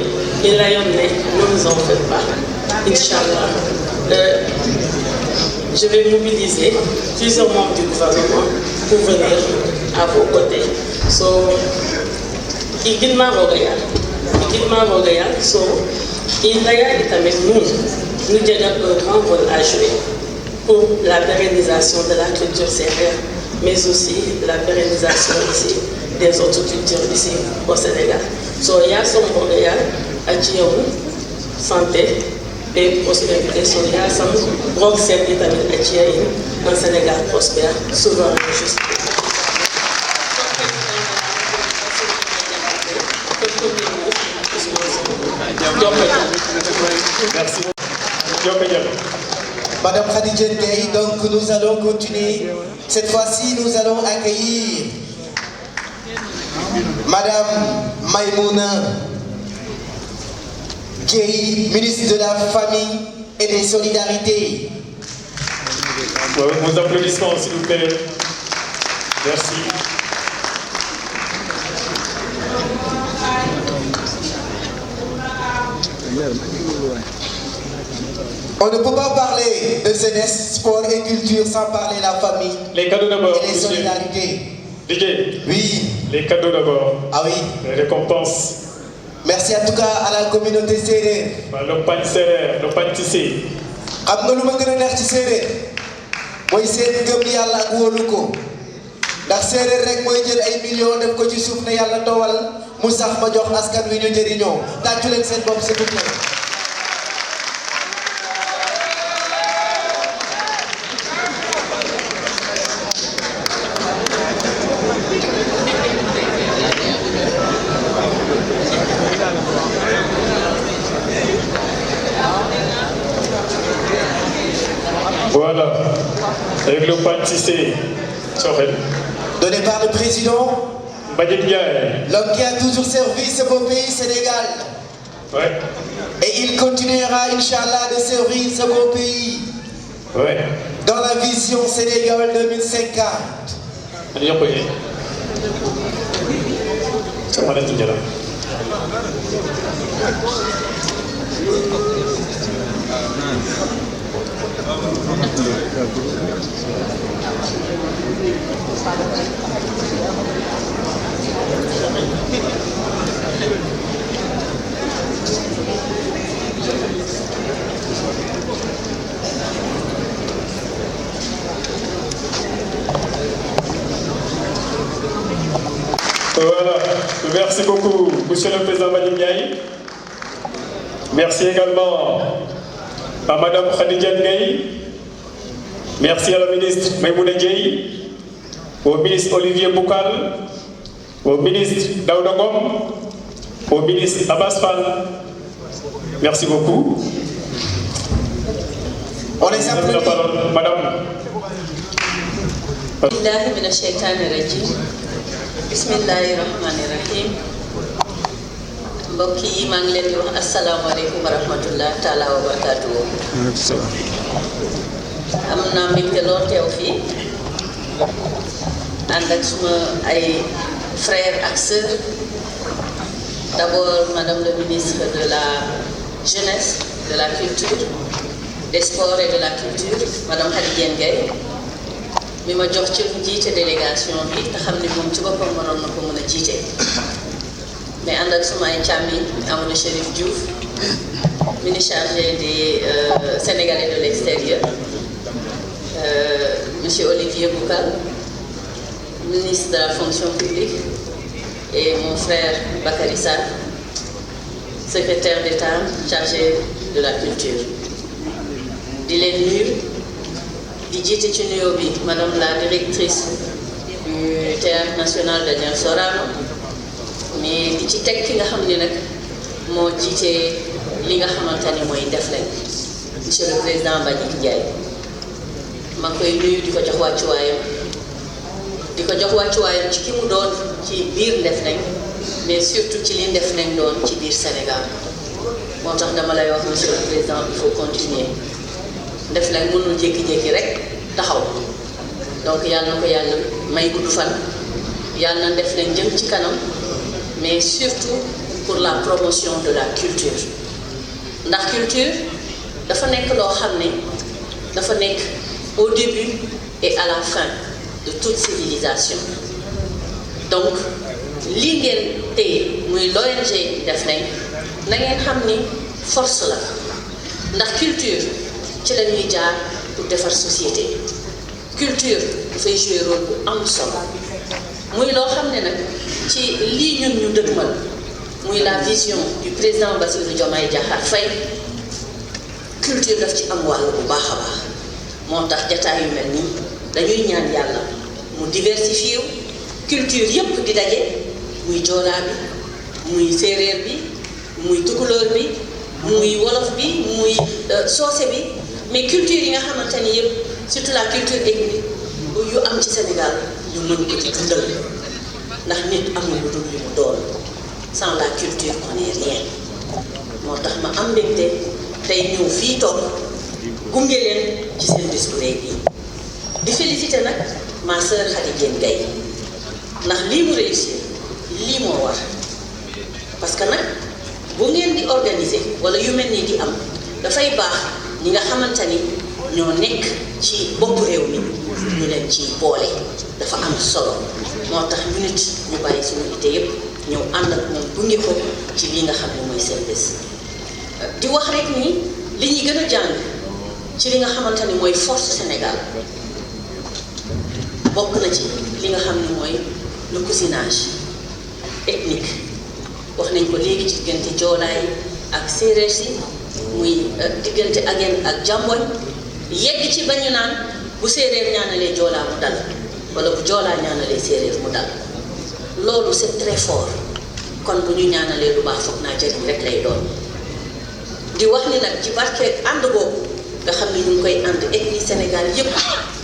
il a yonné, ne nous en faites pas. Inch'Allah. Je vais mobiliser plusieurs membres du gouvernement pour venir à vos côtés. So, Igilma Rogaya, so, Indaya est avec nous. Nous avons un grand rôle à jouer pour la pérennisation de la culture sérère, mais aussi la pérennisation ici des autres cultures ici au Sénégal. So, il y a son Rogaya, Adjiaou, santé, et prospérité, so il y a son grand service avec Adjiaou, un Sénégal prospère, souverain et juste. Merci. Madame Khadija Gaye, donc nous allons continuer. Cette fois-ci, nous allons accueillir Madame Maïmouna Gaye, ministre de la Famille et des Solidarités. Vos applaudissements, s'il vous plaît. Merci. On ne peut pas parler de jeunesse, sport et culture sans parler de la famille. Les cadeaux d'abord. Et les solidarités. DJ. Oui. Les cadeaux d'abord. Ah oui. Les récompenses. Merci en tout cas à la communauté sérère. Le pagne sérère, le pagne tissé. xam nga lu ma gën a neex ci séeréer mooy seen gëm yàlla ak wóolu ko ndax séeréer rek mooy jël ay millions def ko ci suuf ne yàlla towal mu sax ma jox askan wi ñu njëriñoo tàccu leen seen bopp s'il vous plaît. Voilà, avec le pain tissé, donné par le président, l'homme qui a toujours servi ce beau pays Sénégal. Ouais. Et il continuera, Inch'Allah, de servir ce beau pays. Ouais. Dans la vision Sénégal 2050. Voilà, merci beaucoup, Monsieur le Président Mbagnick Ndiaye. Merci également à Madame Khadija Gaye. Merci à la ministre Maïmouna Gaye, au ministre Olivier Boucal, au ministre Daouda Ngom, au ministre Abbas Fall. Merci beaucoup. On les applaudit. La parole, Madame. Bismillahirrahmanirrahim. Mbokk yi maa ngi leen di wax asalaamaaleykum wa rahmatullah taala wa barakaatuhu. am naa mbégte lool teew fii ànd ak suma ay frères ak sœurs. D'abord madame le ministre de la jeunesse, de la culture, des sports et de la culture madame Khady Diène Gaye mi ma jox ci jiite délégation bi te xam ne moom ci boppam mënoon na ko mën a jiite mais ànd ak suma ay càmmi Amadou Chérif Diouf ministre chargé des Sénégalais de l'extérieur monsieur Olivier Boucal ministre de la fonction publique et mon frère Bakary Sarr secrétaire d'État chargé de la culture di leen nuyu di jiite ci nuyoo bi madame la directrice du théâtre national Daniel Sorano mais di ci teg ki nga xam ne nag moo jiite li nga xamante ni mooy Ndefleng monsieur le président Mbagnick Ndiaye ma koy nuyu di ko jox wàccuwaayam ci ki mu doon ci biir Ndefleng mais surtout ci li Ndefleng doon ci biir Sénégal moo tax dama lay wax monsieur le président il faut continuer Ndefleng mënul jékki-jékki rek taxaw donc yàlla na ko yàlla may gudd fan yàlla na Ndefleng jëm ci kanam mais surtout pour la promotion de la culture ndax culture dafa nekk loo xam ne dafa nekk au début et à la fin de toute civilisation donc lii ngeen téye muy l'ONG Ndefleng na ngeen xam ni force la ndax culture ci la ñuy jaar pour defar société culture dafay jouer rôle bu am solo muy loo xam ne nag ci lii ñun ñu dëgmal muy la vision du président Bassirou Diomaye Diakhar Faye culture daf ci am wàll bu baax a baax moo tax jataay yu mel nii dañuy ñaan yàlla mu diversifier culture yépp di daje muy joolaa bi muy séeréer bi muy tukulóor bi muy wolof bi muy soose bi mais culture yi nga xamante ni yépp surtout la culture ethnique yu am ci Sénégal ñu mën ko ci dundal ndax nit amul lu dul li mu doon sans la culture on n'est rien moo tax ma am mbégte tey ñëw fii toog gunge leen ci seen discours yi di féliciter nag ma sœur Khady Diène Gaye ndax lii mu réussir lii moo war parce que nag bu ngeen di organiser wala yu mel nii di am dafay baax ñi nga xamante ni ñoo nekk ci bopp réew mi ñu leen ci boole dafa am solo moo tax ñu nit ñu bàyyi suñu ité yépp ñëw ànd ak moom gunge ko ci lii nga xam ne mooy seen bés di wax rek ni li ñuy gën a jàng ci li nga xamante ni mooy force Sénégal bokk na ci li nga xam ne mooy le cousinage ethnique wax nañ ko léegi ci diggante joolaay ak séeréer si muy diggante Aguène ak Jamboñ yegg ci ba ñu naan bu séeréer ñaanalee joolaa mu dal wala bu joolaa ñaanalee séeréer mu dal loolu c'est très fort kon bu ñu ñaanalee lu baax foog naa jëriñ rek lay doon di wax ni nag ci barke ànd boobu nga xam ne ñu ngi koy ànd ethnie Sénégal yépp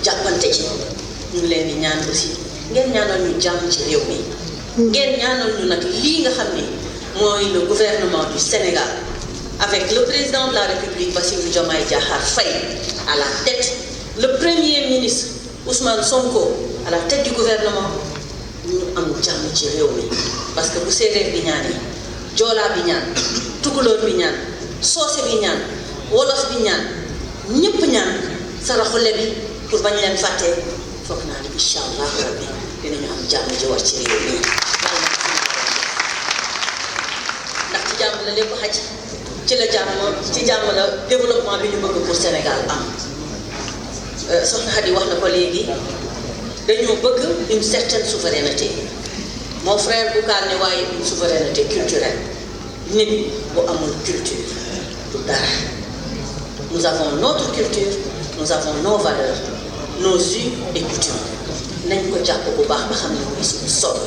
jàppante ci ñu ngi leen di ñaan aussi ngeen ñaanal ñu jàmm ci réew mi ngeen ñaanal ñu nag lii nga xam ne mooy le gouvernement du Sénégal avec le président de la République Bassirou Diomaye Diakhar Faye à la tête, le premier ministre Ousmane Sonko à la tête du gouvernement ñu am jàmm ci réew mi parce que bu séeréer bi ñaanee joolaa bi ñaan tukulóor bi ñaan soose bi ñaan wolof bi ñaan ñëpp ñaan saraxule bi pour bañ leen fàtte foog naa ni incha allah rabbi dinañu am jàmm ji war ci réew mi ndax ci jàmm la lépp xaj ci jàmm la développement bi ñu bëgg pour Sénégal am soxna Khady wax na ko léegi dañoo bëgg une certaine souveraineté mon frère Boucar ne waaye une souveraineté culturelle nit bu amul culture du dara nous avons notre culture nous avons nos valeurs nos us et coutumes nañ ko jàpp bu baax ba xam ne mooy suñu sol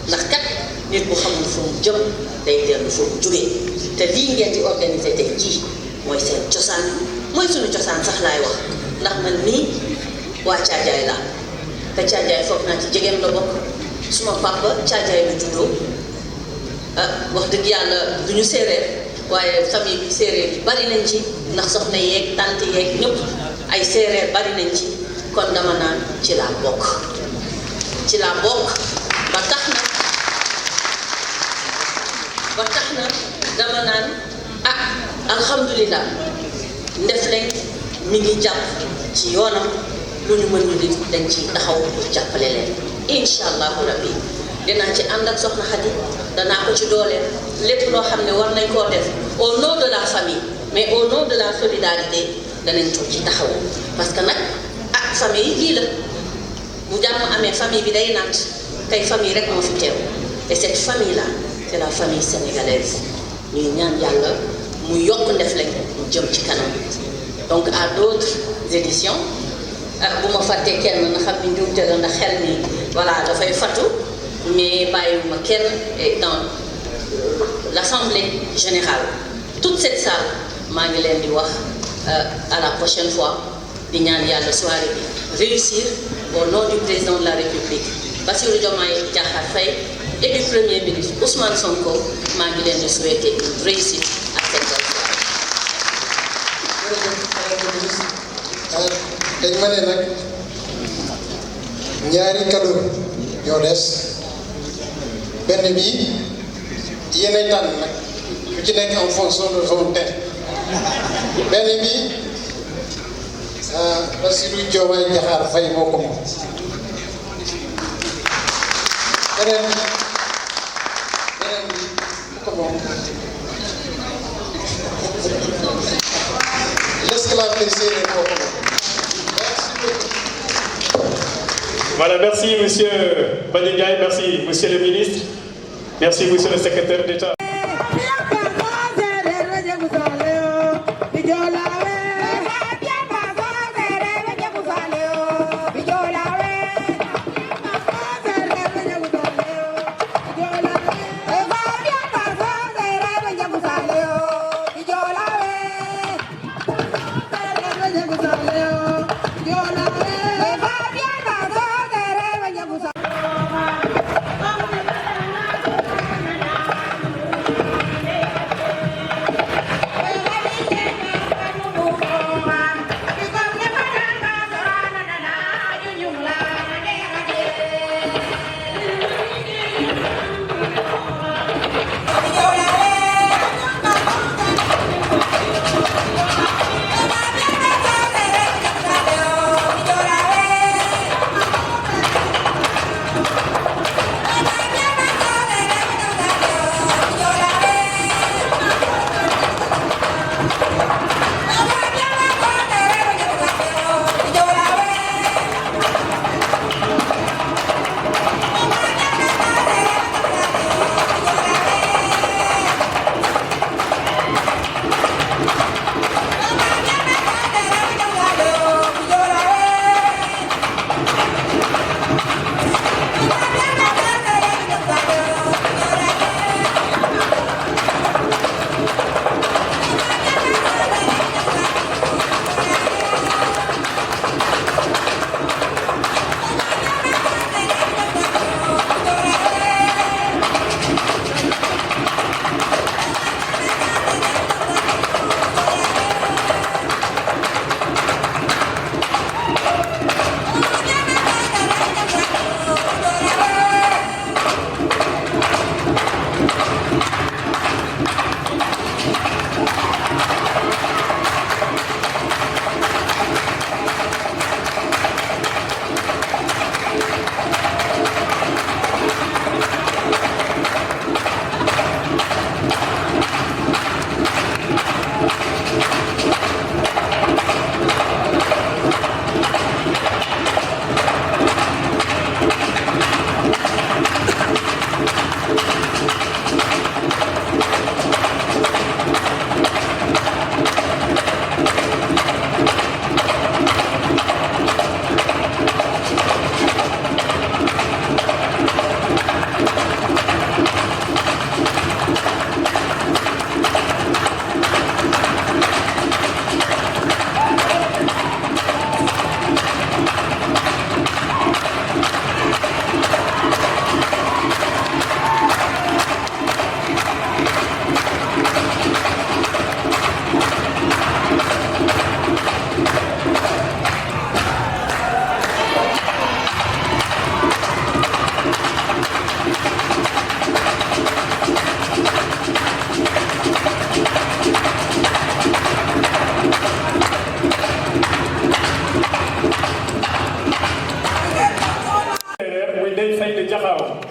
ndax kat nit bu xamul fu mu jëm day dellu fu mu jógee te lii ngeen di organiser tey jii mooy seen cosaan mooy suñu cosaan sax laay wax ndax man nii waa Caajaay laa te Caajaay foog naa ci jegeen la bokk suma papa Caajaay lu juddoo wax dëgg yàlla du ñu séeréer waaye famille bi séeréer yi bari nañ ci ndax soxna yeeg tante yeeg ñëpp ay séeréer bari nañ ci kon dama naan ci laa bokk ba tax na dama naan alhamdulilah Ndefleng mi ngi jàpp ci yoonam lu ñu mën ñu di dañ ci taxaw pour jàppale leen incha allahu rabbi dinaa ci ànd ak soxna Khady danaa ko ci dooleel lépp loo xam ne war nañ koo def au nom de la famille mais au nom de la solidarité danañ ko ci taxaw parce que nag famille yi lii la bu jàmm amee famille bi day naat tey famille rek moo fi teew et cette famille là c'est la famille sénégalaise ñuy ñaan yàlla mu yokk Ndefleng mu jëm ci kanam donc à d'autres éditions bu ma fàttee kenn na xam ni njuumte la ndax xel ni voilà dafay fattu mais bàyyiwuma kenn dans l'assemblée générale toute cette salle maa ngi leen di wax à la prochaine fois di ñaan yàlla soirée bi réussir au nom du président de la République Bassirou Diomaye Diakhar Faye et du Premier ministre Ousmane Sonko maa ngi leen di souhaiter une réussite à cette soirée. dañ ma ne nag ñaari cadeau ñoo des benn bi yéenay tànn nag ku ci nekk en fonction de son thème benn bi Bassirou Diomaye Diakhar Faye moo ko moom beneen bi ko moom l'esclave des Sérères moo ko moom. Voilà, merci monsieur Banigay, merci monsieur le ministre, merci monsieur le secrétaire d'État.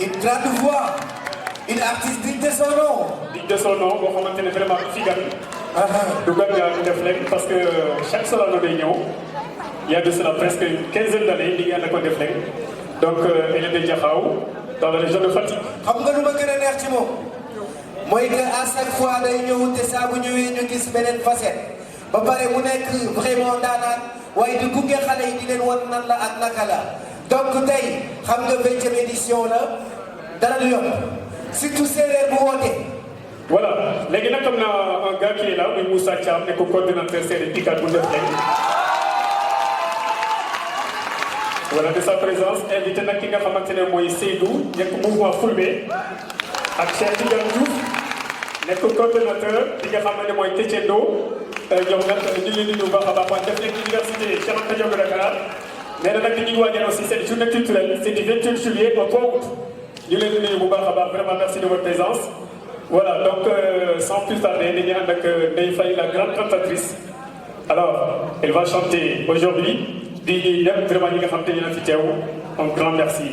une grande voix, une artiste digne de son nom. Digne de son nom, boo xamante ne vraiment fi gan. du gan nga def léegi parce que chaque Sorano day ñëw. Il y a de cela presque une quinzaine d'années li ngeen ko def léegi. Donc elle est de Diakhao dans la région de Fatick. xam nga lu ma gën a neex ci moom mooy que à chaque fois day ñëw te saa bu ñëwee ñu gis beneen facette ba pare mu nekk vraiment daanaan waaye di gunge xale yi di leen wan nan la ak naka la donc tey xam nga 20e édition la dara du yomb surtout séeréer bu woote. Voilà léegi nag am na un gars qui est là muy Moussa Thiam nekk coordinateur séeréer ICAT bu def léegi. Voilà de sa présence invité nag ki nga xamante ne mooy Seydou nekk mouvement Fulbe ak Cheikh Tidiane Diouf nekk coordonnateur bi nga xam ne mooy Tétiendo ñoom nag ñu ngi leen di nuyu baax a baax waaye def nekk université Cheikh Anta Diop de Dakar nee na nag ñu ngi waajal aussi cette journée culturelle c'est du 28 juillet au 3 août ñu leen di nuyu bu baax a baax vraiment merci de votre présence. Voilà donc sans plus tarder dañuy ànd ak Ndeye Faye la grande cantatrice alors elle va chanter aujourd'hui. di dem vraiment ñi nga xam te ñu na fi teew un grand merci.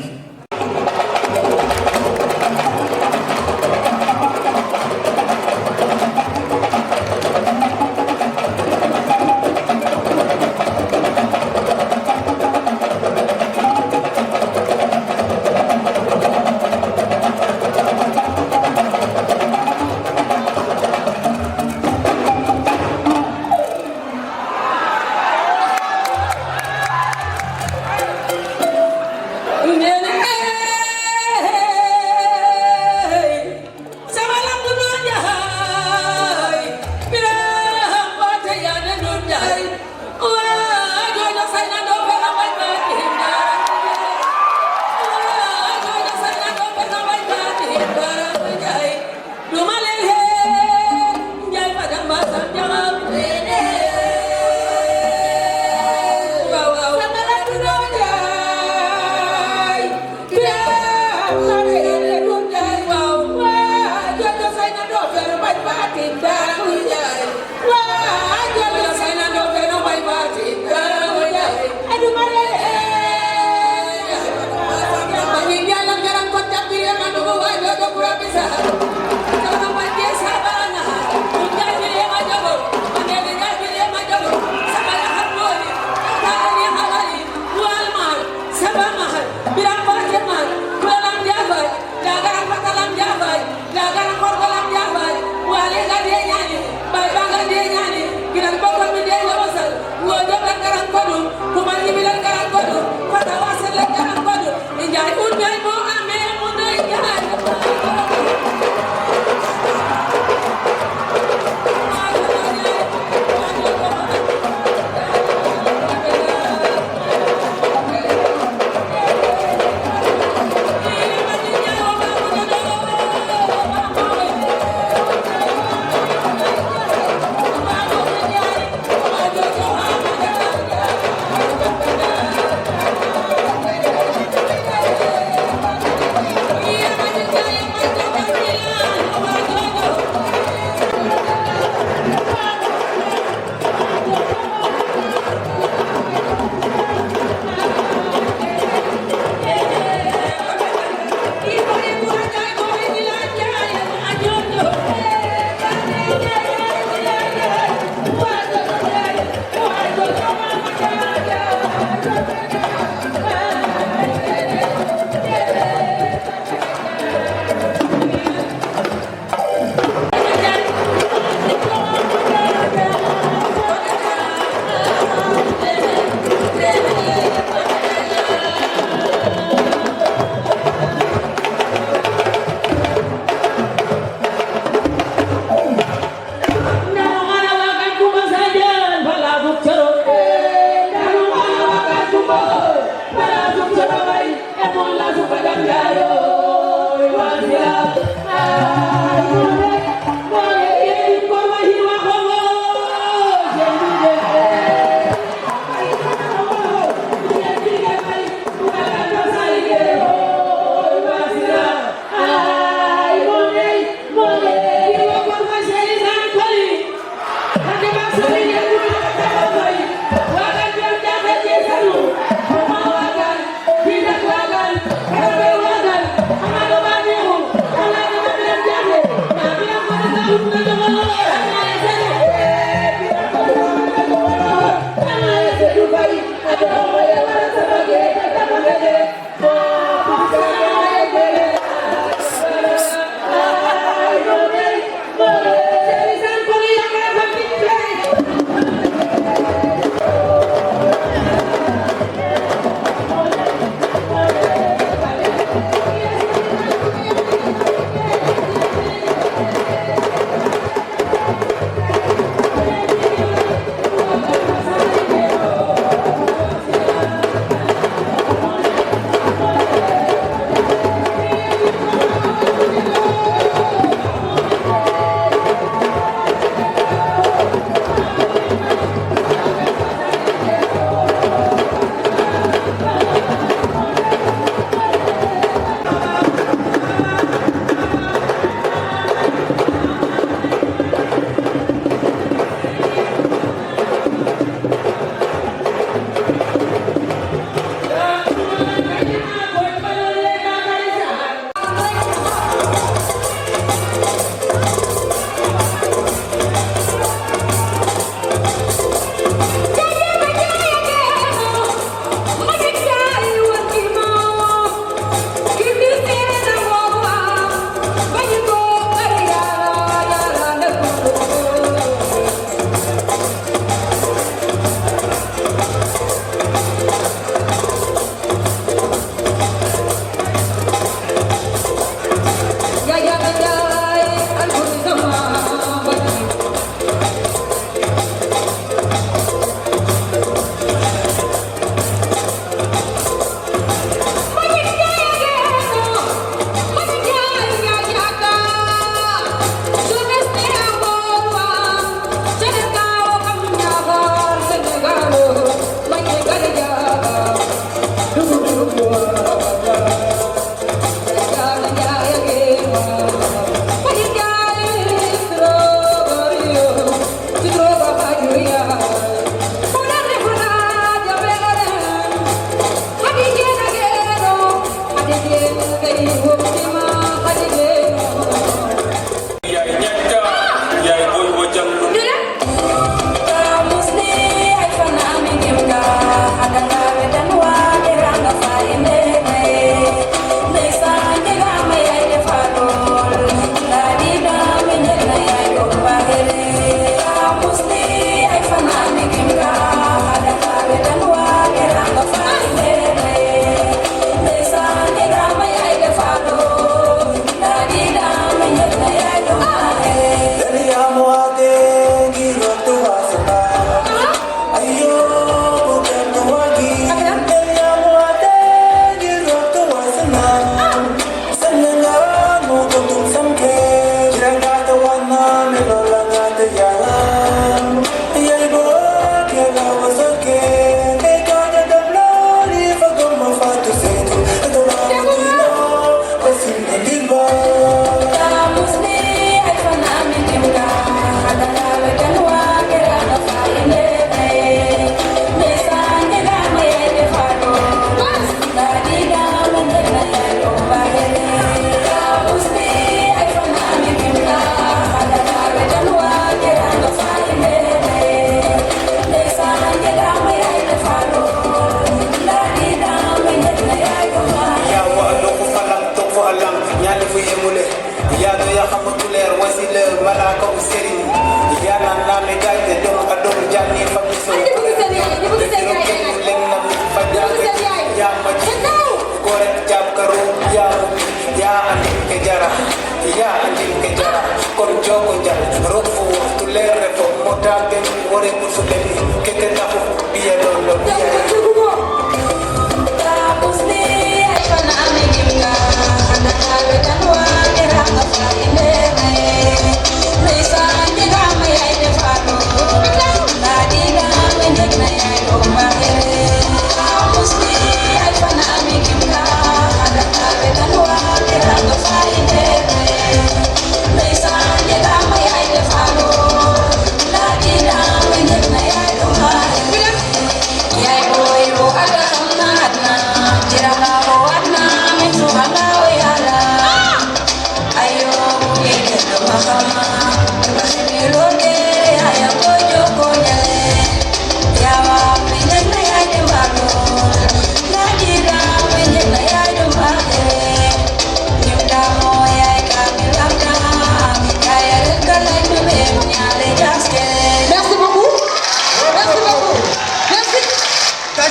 Come on.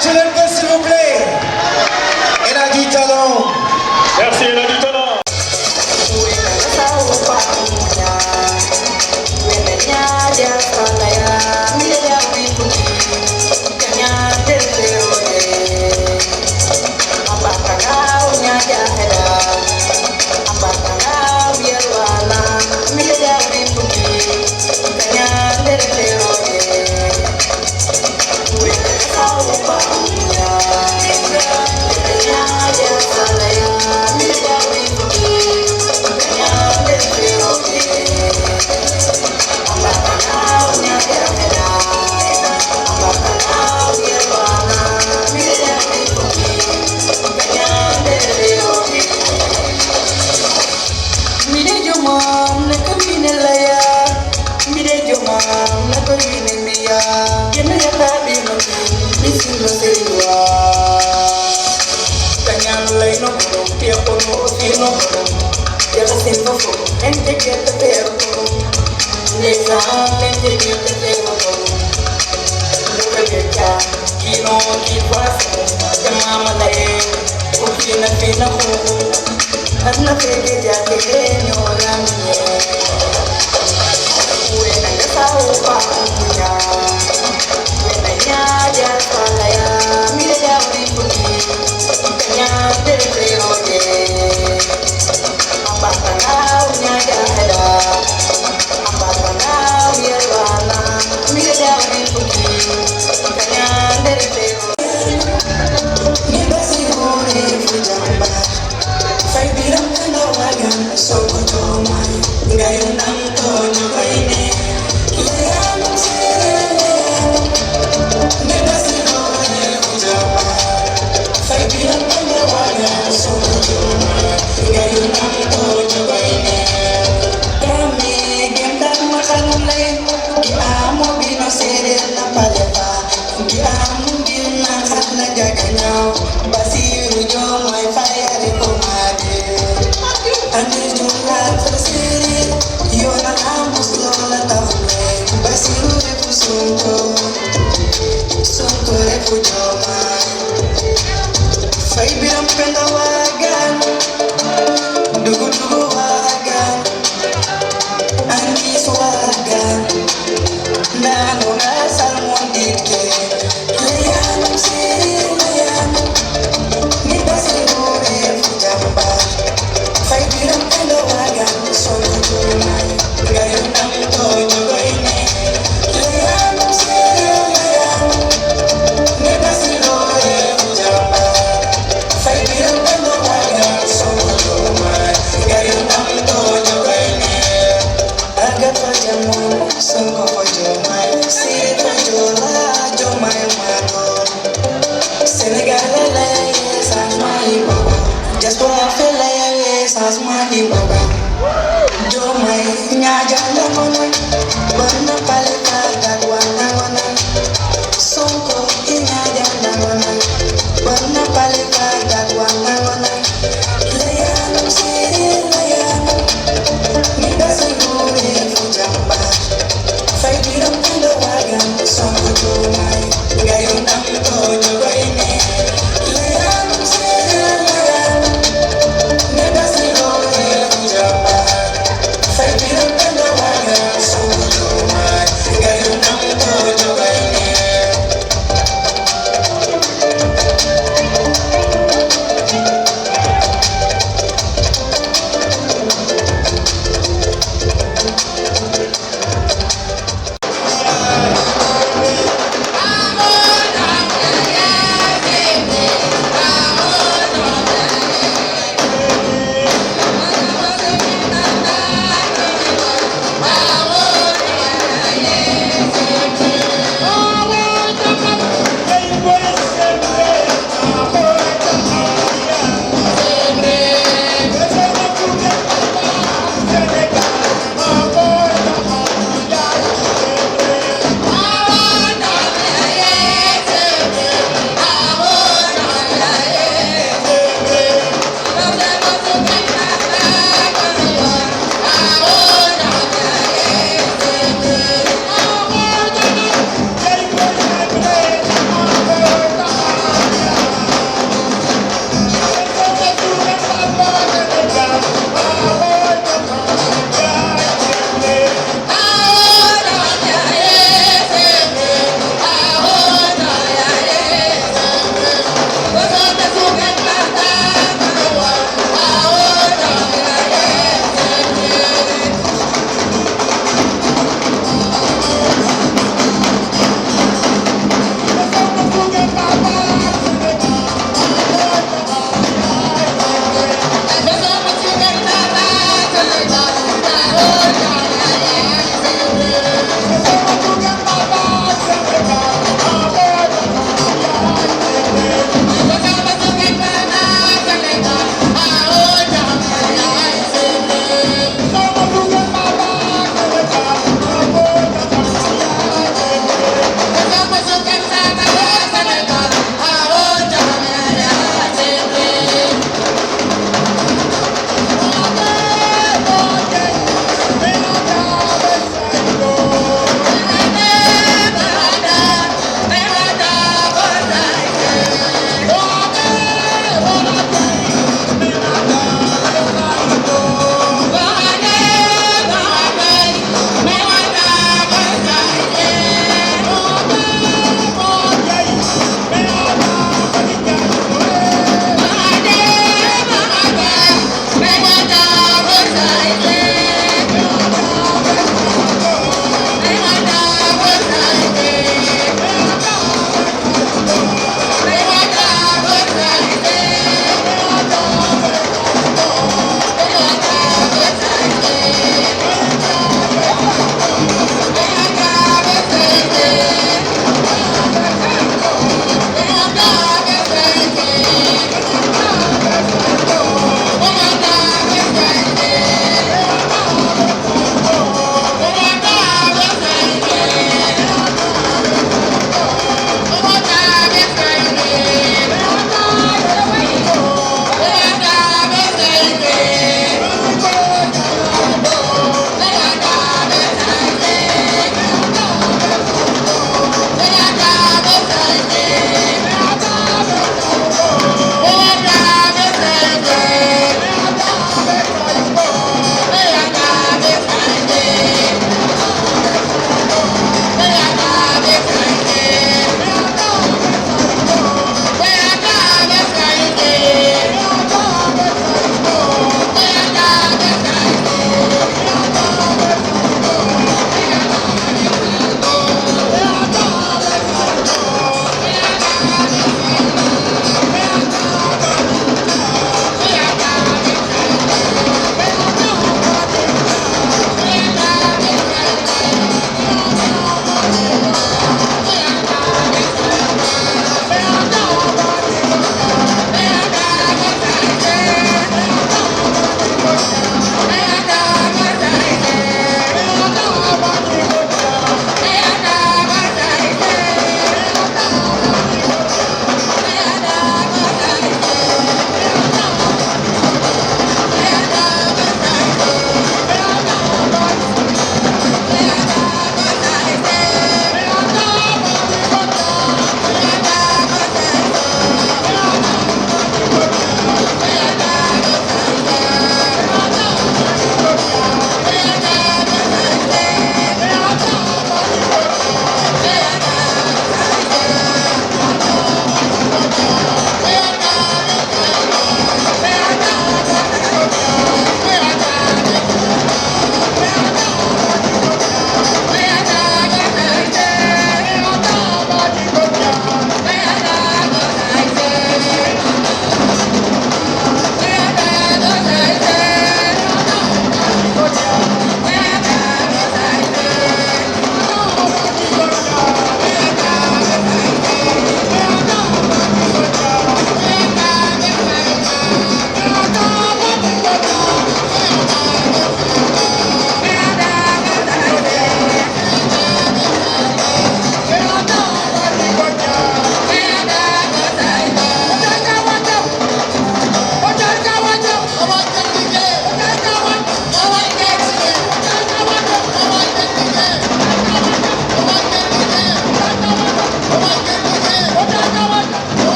Tachez-le que s'il vous plaît. Elle a du talent. Merci, elle a du talent.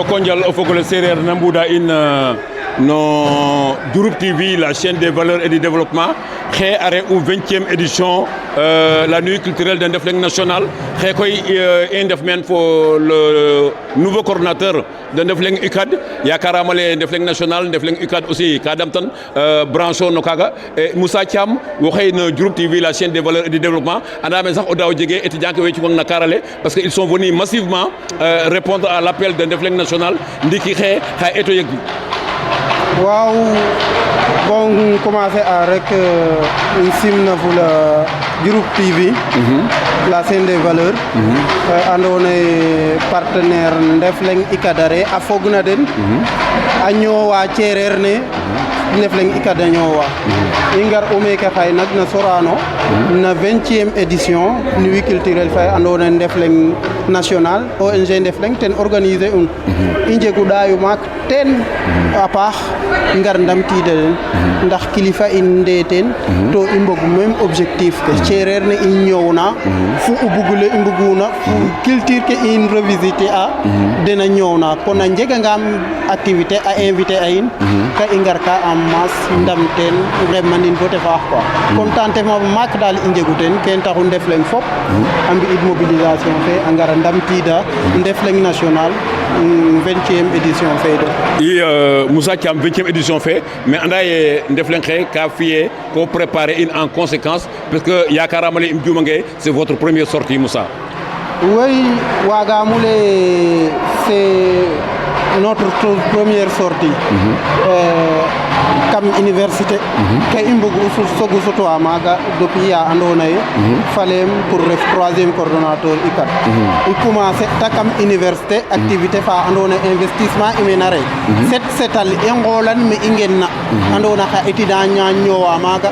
Njokonjal au fogole serer Nambouda no Diouroup TV, la chaîne des valeurs et du développement, xé arrêt ou 20e édition la nuit culturelle de Ndefleng national. Xé koy indefmen pour le nouveau coordinateur de Ndefleng UCAD. Yakaramale Ndefleng national, Ndefleng UCAD aussi kadamtan brancho no kaga et Moussa Thiam waxay na Diouroup TV, la chaîne des valeurs et du développement. Anda men sax o daw djégé étudiant ke wéci na karale parce qu'ils sont venus massivement répondre à l'appel de Ndefleng national ndiki xé xay eto yegg. Waaw bon commencer avec une simna pour la Diouroup TV, la scène des valeurs. On est partenaire Ndefleng Ikadare a fogna den a ñowa cerer ne Ndefleng Ikada ñowa ingar umeke xay nak na Sorano na 20e édition nuit culturelle fay andona Ndefleng national ONG Ndefleng ten organiser un i njegu dayu mak ten a paax ngar ndamtida den ndax kilifa in ndeten to i mbog même objectif ke cerer ne i ñowna fu u bugule i mbuguna fu culture ke in revisiter a dena ñowna kon a njegangam activité a invité a in ka i ngar ka en masse ndam ten ngemanin bo te faax quoi contentement mak dal i njegu ten ken taxu Ndefleng fop a mbi'id mobilisation fe a ngara ndamtida Ndefleng national 20e édition fait Moussa Thiam 20e édition fait mais andaye Ndefleng xé ka fié ko préparer une en conséquence parce que yakaramale im djumangé c'est votre première sortie Moussa. Oui, Wagamule c'est notre première sortie. Comme université kay imbugu sogu soto amaga depuis ya andona ye falem pour le 3e coordonnateur ICAD il commencé takam université activité fa andona investissement imenare setal engolan me ingenna andona ka étudiant ñowa maga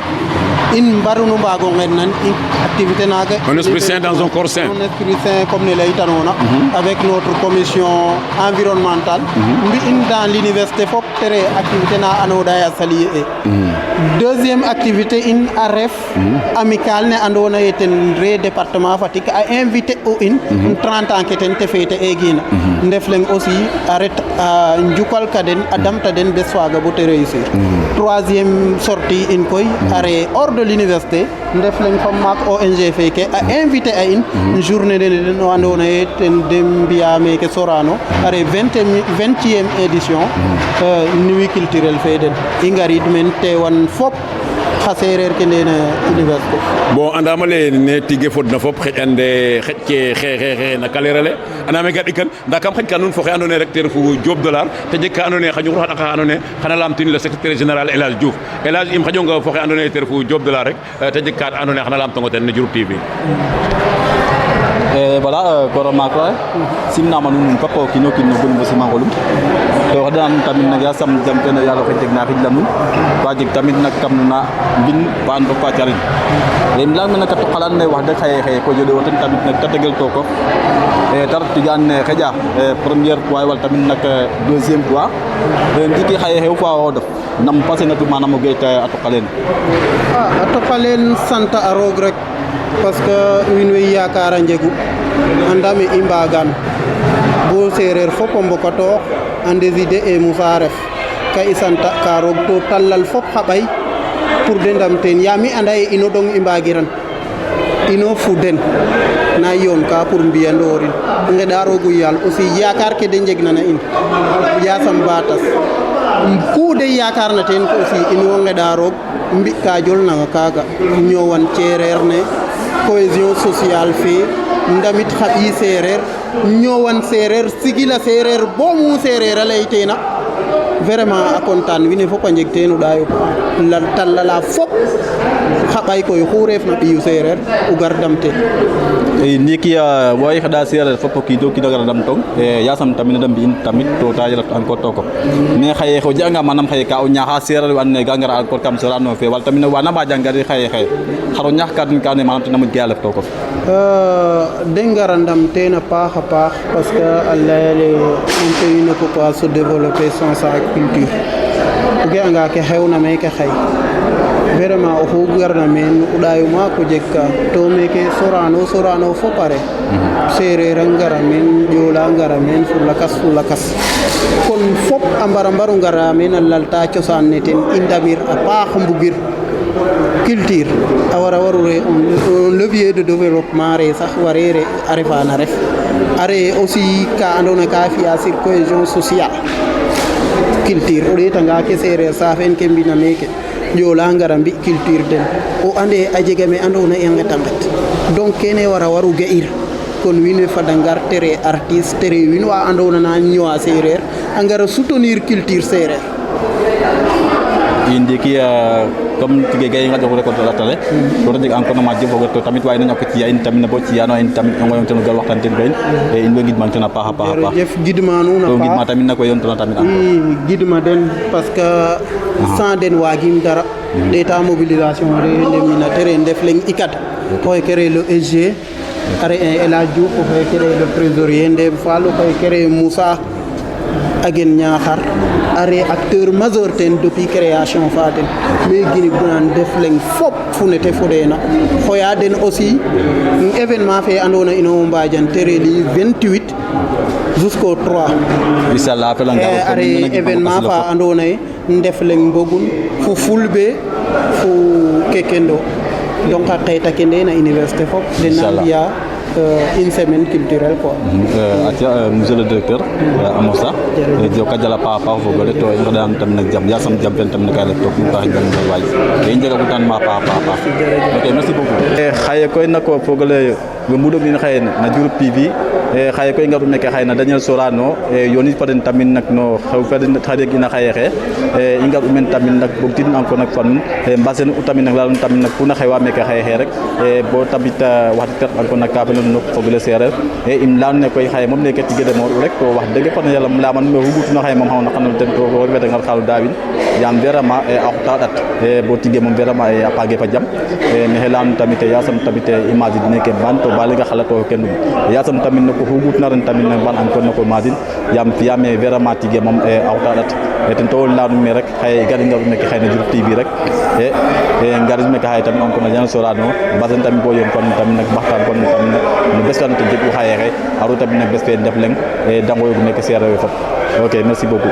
in barunu mbago ngennan activité naga un esprit sain dans un corps sain un esprit sain comme ne lay tanona avec notre commission environnementale mbi in dans l'université fop tere activité na anoda ya salié deuxième activité in aref amical ne andona yeten re département Fatick a invité au 30 ans keten te fete egina Ndefleng aussi arrête njukal kaden adamta den beswaga bo te réussir troisième sortie in koy arrêt hors de l'université Ndefleng fam mak ONG feke a invité a in journée de no andona yeten dembia meke Sorano arrêt 20e édition nuit culturelle feden ingarid men tewan fop xaserer ke ndena université bon andamale ne tige fodna fop xejande xecce xe na kalerale andame gad ikan nda kam xej kanun fo xe andone rek ter fu Diop Dollar te jeg ka andone xañu xata ka andone xana lamtin le secrétaire général El Hadj Diouf El Hadj im xajonga fo xe andone ter fu Diop Dollar rek te jeg ka andone xana lamtongo ten ne Diouroup TV voilà koroma ko simna manum papo kino kino gun musima golum to xadan tamit nak ya sam jam ten yalla ko tek na xij lamun ba jeg tamit nak kam na bin ban do pa tarin lem lan nak to xalan ne wax de xey ko jodo woten tamit nak tategal to ko tar tigan xeja première fois wal tamit nak deuxième fois ndiki xey fa o def nam passé na tu manam ge ta to xalen to xalen santa arog rek parce que win wi yakara njegu andami imbagan bo serer fop mbokato andeside e Moussa ref ka isanta karog to talal fop xabay pour de ndam ten yami andaye ino dong imbagiran ino fuden na yon ka pour mbiyandorin ngeda rogu yal aussi yakar ke de njegna na in yasam batas ku de yakar na ten ko aussi ino ngeda rog mbi ka jol na kaga ñowan cerer ne cohésion sociale fait ndamit xabi serer ñowan serer sigila serer bo mu serer lay tena vraiment a kontaan wine fop a njeg teenu ɗaayo la talala fop xaɓay koy xu refna ɓiyu seereer o gar damte ndiki way xeɗa seereer fop o kiido kiin a gara dam tong yasam tamit a mbi'in tamit to ta yelat encore toko mais xaye o jeganga manam xaye ka o ñaaxa seereer we andoona yee ga ngara encore kam Sorano fe wala tamit wana mbaja ngari xaye xaro ñaax ka den ka andoona yee manam tena moƴ ke a lef toko de ngara ndam teen a paax parce que a layele un pays ne peut pas se développer sans sa culture o ga'anga ke xewna meke xay vraiment oxu garna meen uɗayuma ko jegka to meke sorano fo pare sereer a ngara meen ƴoola ngara meen fu lakas kon fop a mbaru ngara meen a lalta cosaan ne ten i ndamir a paax mbugir culture a waru re un levier de développement re sax ware re a refa na ref a re aussi ka andoona ka fi'a sur cohésion sociale culture o ɗeetanga ke seereer saafen ke mbina meeke ƴoola ngara mbi culture den o ande a jega me andoona i nqet donc kene waru ga'ir kon wiin we fada ngar tere artiste tere wiin wa andoona na ñowa seereer a ngara soutenir culture seereer i ndiki comme tige gay nga jox ko la tale to rek encore ma jëm to tamit way nañu ko ci yaay tamit bo ci yaano en tamit ngoy tan gal waxtan ten doy e in ngid man tan pa jef gidma nu na pa gidma tamit na ko yon tan tamit gidma den parce que sans den wagim dara d'état mobilisation re ndemina tere ndef leng ikat ko kéré le SG are El Hadjou ko kéré le trésorier ndem fallu ko kéré Moussa agen Niakhar are acteur majeur ten depuis création faten mais gini bunan def leng fop fu nete fodena xoya den aussi événement fe andona ino mbajan tereli 28 jusqu'au 3 inshallah pelanga are événement fa andona ndef leng bogun fu fulbe fu kekendo donc a xeyta kende na université fop de nambiya une semaine culturelle quoi. Monsieur le directeur Amosa jo kajala pa fogole to ngadam tam nak jam ya sam jam tam nak ala tok ba jam way e njega ko tan ma pa ok merci beaucoup xaye koy nako fogole be mbudo min xaye na Diouroup TV xaye koy ngaru nek xaye na Daniel Sorano yoni paden tamin nak no xew paden xade gina xaye xe i ngaru men tamin nak bog tin encore nak fan mbasen utamin nak lalum tamin nak kuna xewa mek xaye xe rek bo tabit wax tat encore nak ka no fogole sereer e im lan ne koy xaye mom nekati gede mo rek to wax deug fa yalla la man me hubutu na xaye mom xawna xanal ten to ko wete ngal xalu dawin yam vraiment e axta dat bo tige mom vraiment e apage fa jam me helan tamit yasam tamit image dine ke ban to bale nga xalato ken yasam tamit nako hubut na ran tamit ban encore nako madin yam fiame vraiment tige mom e axta dat e ten to la me rek xaye gadi ngal nek xaye na Diouroup TV rek e ngaris me xaye tamit on ko na Daniel Sorano basen tamit bo yon kon tamit nak baxtan kon tamit no beskan te jegu xaye aru tamit nak bespe def leng e dango nek sere fop ok merci beaucoup